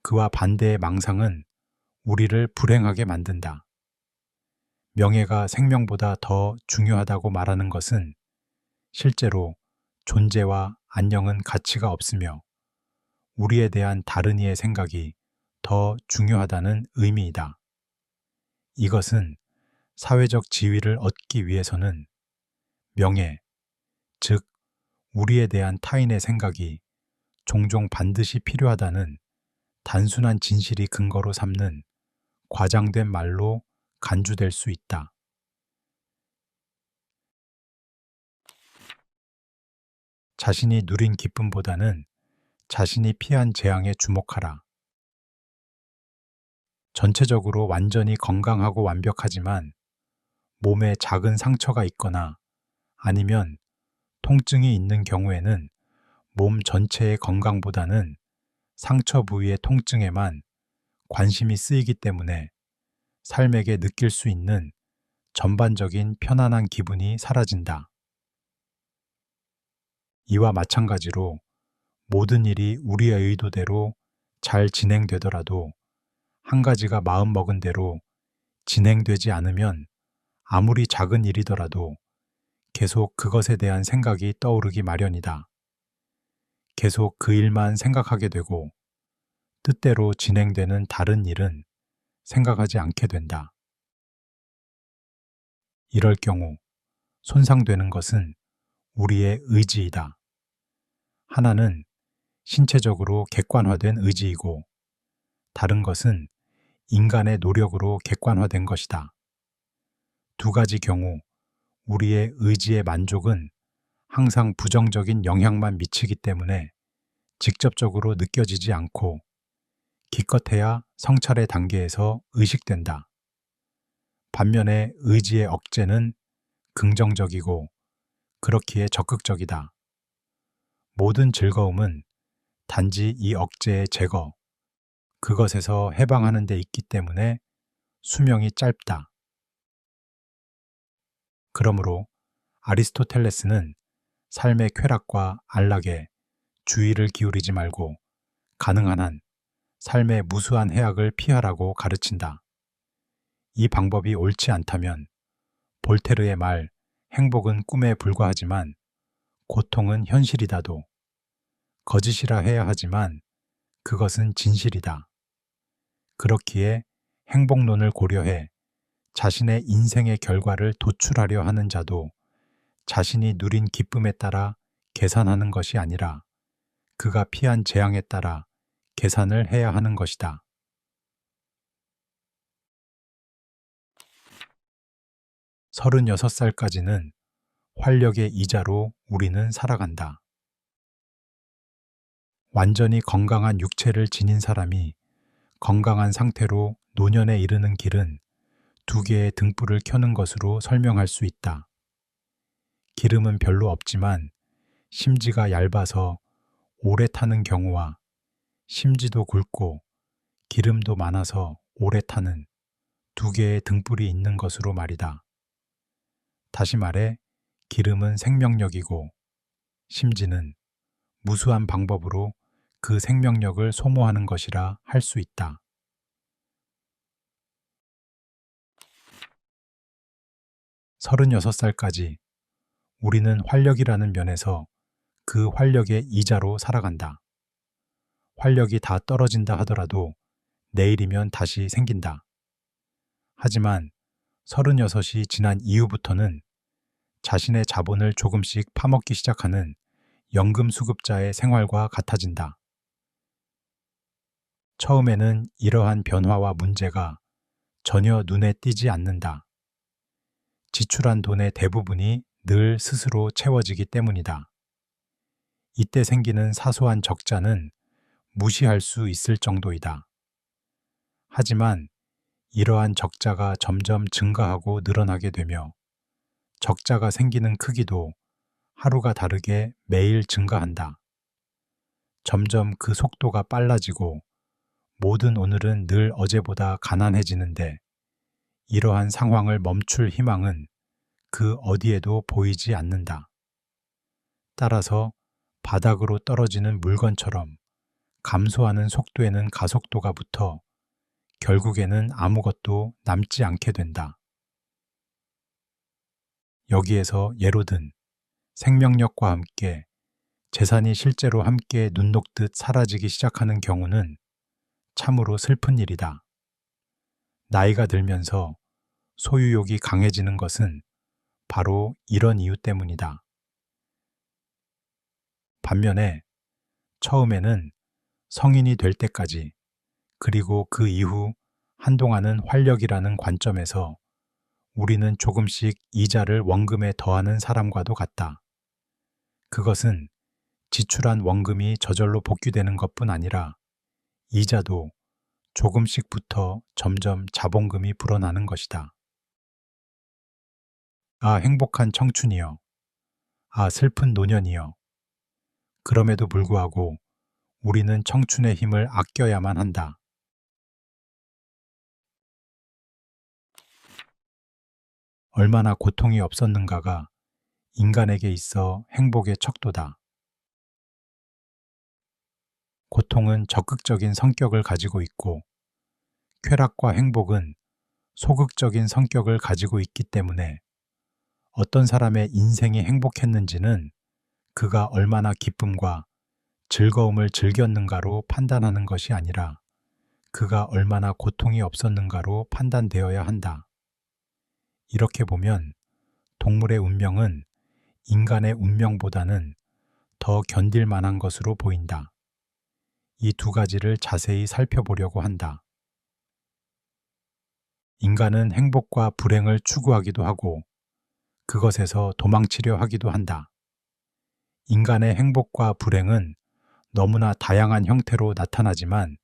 그와 반대의 망상은 우리를 불행하게 만든다. 명예가 생명보다 더 중요하다고 말하는 것은 실제로 존재와 안녕은 가치가 없으며 우리에 대한 다른 이의 생각이 더 중요하다는 의미이다. 이것은 사회적 지위를 얻기 위해서는 명예, 즉 우리에 대한 타인의 생각이 종종 반드시 필요하다는 단순한 진실이 근거로 삼는 과장된 말로 간주될 수 있다. 자신이 누린 기쁨보다는 자신이 피한 재앙에 주목하라. 전체적으로 완전히 건강하고 완벽하지만 몸에 작은 상처가 있거나 아니면 통증이 있는 경우에는 몸 전체의 건강보다는 상처 부위의 통증에만 관심이 쓰이기 때문에 삶에게 느낄 수 있는 전반적인 편안한 기분이 사라진다. 이와 마찬가지로 모든 일이 우리의 의도대로 잘 진행되더라도 한 가지가 마음먹은 대로 진행되지 않으면 아무리 작은 일이더라도 계속 그것에 대한 생각이 떠오르기 마련이다. 계속 그 일만 생각하게 되고 뜻대로 진행되는 다른 일은 생각하지 않게 된다. 이럴 경우 손상되는 것은 우리의 의지이다. 하나는 신체적으로 객관화된 의지이고 다른 것은 인간의 노력으로 객관화된 것이다. 두 가지 경우 우리의 의지의 만족은 항상 부정적인 영향만 미치기 때문에 직접적으로 느껴지지 않고 기껏해야 성찰의 단계에서 의식된다. 반면에 의지의 억제는 긍정적이고 그렇기에 적극적이다. 모든 즐거움은 단지 이 억제의 제거, 그것에서 해방하는 데 있기 때문에 수명이 짧다. 그러므로 아리스토텔레스는 삶의 쾌락과 안락에 주의를 기울이지 말고 가능한 한 삶의 무수한 해악을 피하라고 가르친다. 이 방법이 옳지 않다면 볼테르의 말 행복은 꿈에 불과하지만 고통은 현실이다도 거짓이라 해야 하지만 그것은 진실이다. 그렇기에 행복론을 고려해 자신의 인생의 결과를 도출하려 하는 자도 자신이 누린 기쁨에 따라 계산하는 것이 아니라 그가 피한 재앙에 따라 계산을 해야 하는 것이다. 36살까지는 활력의 이자로 우리는 살아간다. 완전히 건강한 육체를 지닌 사람이 건강한 상태로 노년에 이르는 길은 두 개의 등불을 켜는 것으로 설명할 수 있다. 기름은 별로 없지만 심지가 얇아서 오래 타는 경우와 심지도 굵고 기름도 많아서 오래 타는 두 개의 등불이 있는 것으로 말이다. 다시 말해 기름은 생명력이고 심지는 무수한 방법으로 그 생명력을 소모하는 것이라 할 수 있다. 36살까지 우리는 활력이라는 면에서 그 활력의 이자로 살아간다. 활력이 다 떨어진다 하더라도 내일이면 다시 생긴다. 하지만 36이 지난 이후부터는 자신의 자본을 조금씩 파먹기 시작하는 연금수급자의 생활과 같아진다. 처음에는 이러한 변화와 문제가 전혀 눈에 띄지 않는다. 지출한 돈의 대부분이 늘 스스로 채워지기 때문이다. 이때 생기는 사소한 적자는 무시할 수 있을 정도이다. 하지만 이러한 적자가 점점 증가하고 늘어나게 되며 적자가 생기는 크기도 하루가 다르게 매일 증가한다. 점점 그 속도가 빨라지고 모든 오늘은 늘 어제보다 가난해지는데 이러한 상황을 멈출 희망은 그 어디에도 보이지 않는다. 따라서 바닥으로 떨어지는 물건처럼 감소하는 속도에는 가속도가 붙어 결국에는 아무것도 남지 않게 된다. 여기에서 예로 든 생명력과 함께 재산이 실제로 함께 눈 녹듯 사라지기 시작하는 경우는 참으로 슬픈 일이다. 나이가 들면서 소유욕이 강해지는 것은 바로 이런 이유 때문이다. 반면에 처음에는 성인이 될 때까지 그리고 그 이후 한동안은 활력이라는 관점에서 우리는 조금씩 이자를 원금에 더하는 사람과도 같다. 그것은 지출한 원금이 저절로 복귀되는 것뿐 아니라 이자도 조금씩부터 점점 자본금이 불어나는 것이다. 아, 행복한 청춘이여. 아, 슬픈 노년이여. 그럼에도 불구하고 우리는 청춘의 힘을 아껴야만 한다. 얼마나 고통이 없었는가가 인간에게 있어 행복의 척도다. 고통은 적극적인 성격을 가지고 있고 쾌락과 행복은 소극적인 성격을 가지고 있기 때문에 어떤 사람의 인생이 행복했는지는 그가 얼마나 기쁨과 즐거움을 즐겼는가로 판단하는 것이 아니라 그가 얼마나 고통이 없었는가로 판단되어야 한다. 이렇게 보면 동물의 운명은 인간의 운명보다는 더 견딜 만한 것으로 보인다. 이 두 가지를 자세히 살펴보려고 한다. 인간은 행복과 불행을 추구하기도 하고 그것에서 도망치려 하기도 한다. 인간의 행복과 불행은 너무나 다양한 형태로 나타나지만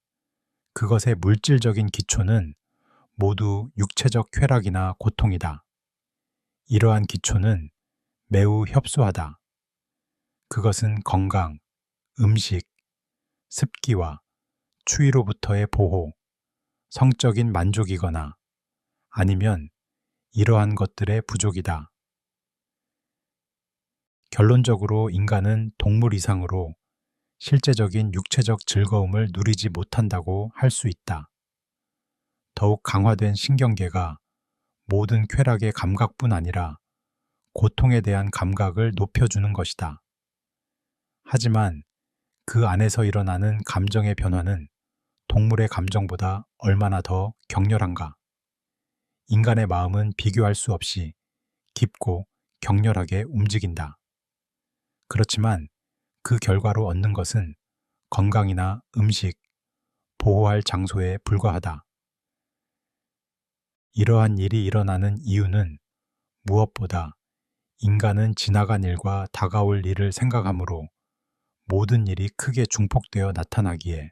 그것의 물질적인 기초는 모두 육체적 쾌락이나 고통이다. 이러한 기초는 매우 협소하다. 그것은 건강, 음식, 습기와 추위로부터의 보호, 성적인 만족이거나 아니면 이러한 것들의 부족이다. 결론적으로 인간은 동물 이상으로 실제적인 육체적 즐거움을 누리지 못한다고 할 수 있다. 더욱 강화된 신경계가 모든 쾌락의 감각뿐 아니라 고통에 대한 감각을 높여주는 것이다. 하지만 그 안에서 일어나는 감정의 변화는 동물의 감정보다 얼마나 더 격렬한가? 인간의 마음은 비교할 수 없이 깊고 격렬하게 움직인다. 그렇지만 그 결과로 얻는 것은 건강이나 음식, 보호할 장소에 불과하다. 이러한 일이 일어나는 이유는 무엇보다 인간은 지나간 일과 다가올 일을 생각하므로 모든 일이 크게 중폭되어 나타나기에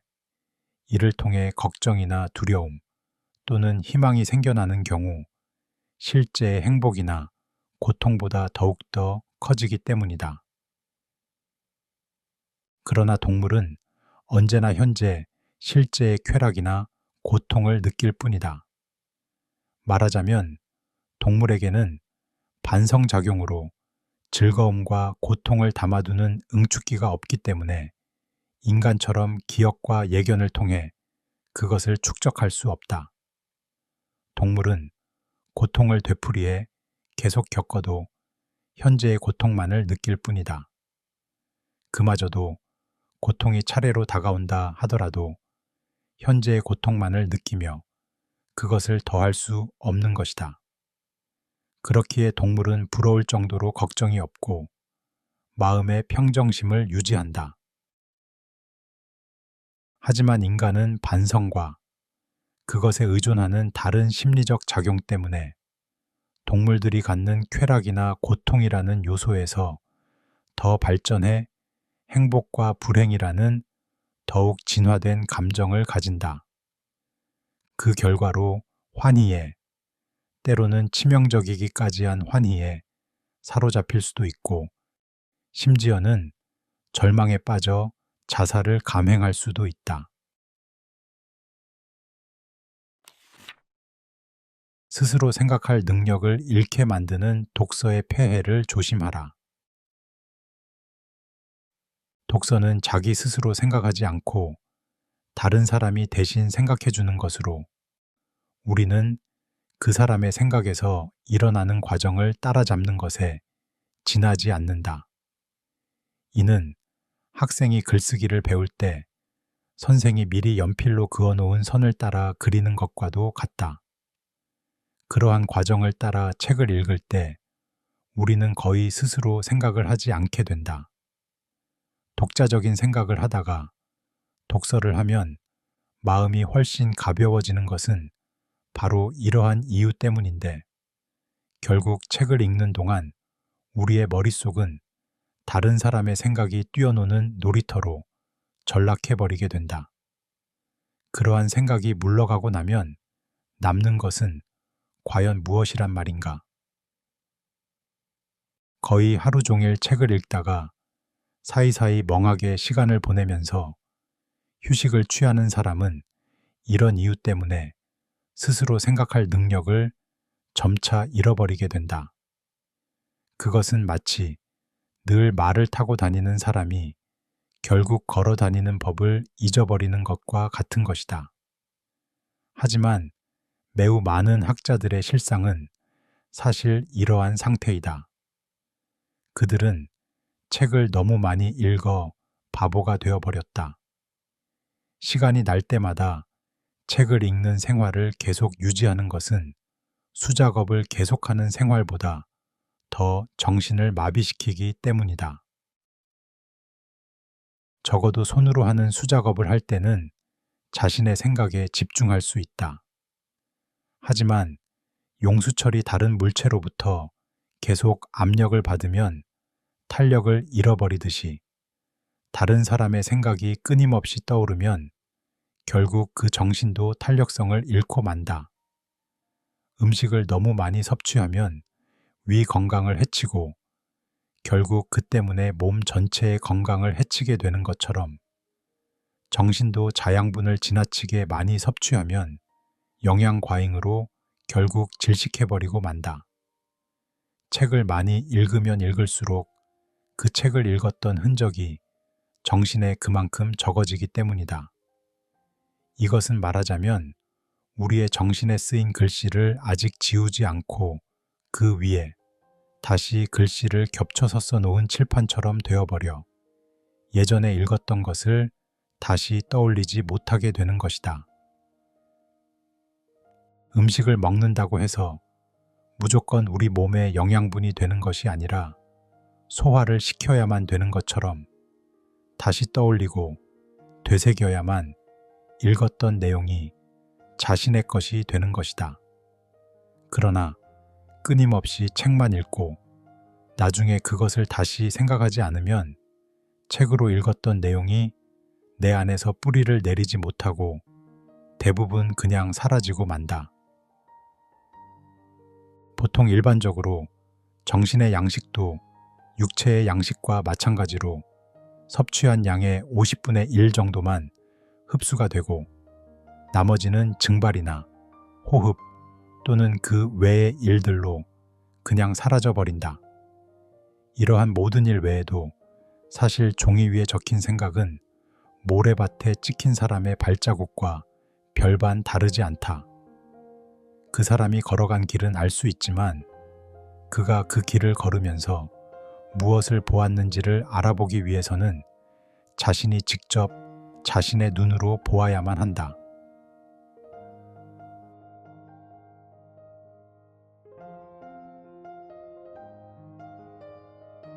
이를 통해 걱정이나 두려움 또는 희망이 생겨나는 경우 실제의 행복이나 고통보다 더욱더 커지기 때문이다. 그러나 동물은 언제나 현재 실제의 쾌락이나 고통을 느낄 뿐이다. 말하자면 동물에게는 반성작용으로 즐거움과 고통을 담아두는 응축기가 없기 때문에 인간처럼 기억과 예견을 통해 그것을 축적할 수 없다. 동물은 고통을 되풀이해 계속 겪어도 현재의 고통만을 느낄 뿐이다. 그마저도 고통이 차례로 다가온다 하더라도 현재의 고통만을 느끼며 그것을 더할 수 없는 것이다. 그렇기에 동물은 부러울 정도로 걱정이 없고 마음의 평정심을 유지한다. 하지만 인간은 반성과 그것에 의존하는 다른 심리적 작용 때문에 동물들이 갖는 쾌락이나 고통이라는 요소에서 더 발전해 행복과 불행이라는 더욱 진화된 감정을 가진다. 그 결과로 환희에, 때로는 치명적이기까지 한 환희에 사로잡힐 수도 있고 심지어는 절망에 빠져 자살을 감행할 수도 있다. 스스로 생각할 능력을 잃게 만드는 독서의 폐해를 조심하라. 독서는 자기 스스로 생각하지 않고 다른 사람이 대신 생각해 주는 것으로 우리는 그 사람의 생각에서 일어나는 과정을 따라잡는 것에 지나지 않는다. 이는 학생이 글쓰기를 배울 때 선생이 미리 연필로 그어놓은 선을 따라 그리는 것과도 같다. 그러한 과정을 따라 책을 읽을 때 우리는 거의 스스로 생각을 하지 않게 된다. 독자적인 생각을 하다가 독서를 하면 마음이 훨씬 가벼워지는 것은 바로 이러한 이유 때문인데, 결국 책을 읽는 동안 우리의 머릿속은 다른 사람의 생각이 뛰어노는 놀이터로 전락해버리게 된다. 그러한 생각이 물러가고 나면 남는 것은 과연 무엇이란 말인가? 거의 하루 종일 책을 읽다가 사이사이 멍하게 시간을 보내면서 휴식을 취하는 사람은 이런 이유 때문에 스스로 생각할 능력을 점차 잃어버리게 된다. 그것은 마치 늘 말을 타고 다니는 사람이 결국 걸어 다니는 법을 잊어버리는 것과 같은 것이다. 하지만 매우 많은 학자들의 실상은 사실 이러한 상태이다. 그들은 책을 너무 많이 읽어 바보가 되어버렸다. 시간이 날 때마다 책을 읽는 생활을 계속 유지하는 것은 수작업을 계속하는 생활보다 더 정신을 마비시키기 때문이다. 적어도 손으로 하는 수작업을 할 때는 자신의 생각에 집중할 수 있다. 하지만 용수철이 다른 물체로부터 계속 압력을 받으면 탄력을 잃어버리듯이 다른 사람의 생각이 끊임없이 떠오르면 결국 그 정신도 탄력성을 잃고 만다. 음식을 너무 많이 섭취하면 위 건강을 해치고 결국 그 때문에 몸 전체의 건강을 해치게 되는 것처럼 정신도 자양분을 지나치게 많이 섭취하면 영양 과잉으로 결국 질식해버리고 만다. 책을 많이 읽으면 읽을수록 그 책을 읽었던 흔적이 정신에 그만큼 적어지기 때문이다. 이것은 말하자면 우리의 정신에 쓰인 글씨를 아직 지우지 않고 그 위에 다시 글씨를 겹쳐서 써놓은 칠판처럼 되어버려 예전에 읽었던 것을 다시 떠올리지 못하게 되는 것이다. 음식을 먹는다고 해서 무조건 우리 몸에 영양분이 되는 것이 아니라 소화를 시켜야만 되는 것처럼 다시 떠올리고 되새겨야만 읽었던 내용이 자신의 것이 되는 것이다. 그러나 끊임없이 책만 읽고 나중에 그것을 다시 생각하지 않으면 책으로 읽었던 내용이 내 안에서 뿌리를 내리지 못하고 대부분 그냥 사라지고 만다. 보통 일반적으로 정신의 양식도 육체의 양식과 마찬가지로 섭취한 양의 50분의 1 정도만 흡수가 되고 나머지는 증발이나 호흡 또는 그 외의 일들로 그냥 사라져버린다. 이러한 모든 일 외에도 사실 종이 위에 적힌 생각은 모래밭에 찍힌 사람의 발자국과 별반 다르지 않다. 그 사람이 걸어간 길은 알 수 있지만 그가 그 길을 걸으면서 무엇을 보았는지를 알아보기 위해서는 자신이 직접 자신의 눈으로 보아야만 한다.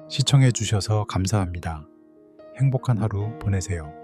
시청해 주셔서 감사합니다. 행복한 하루 보내세요.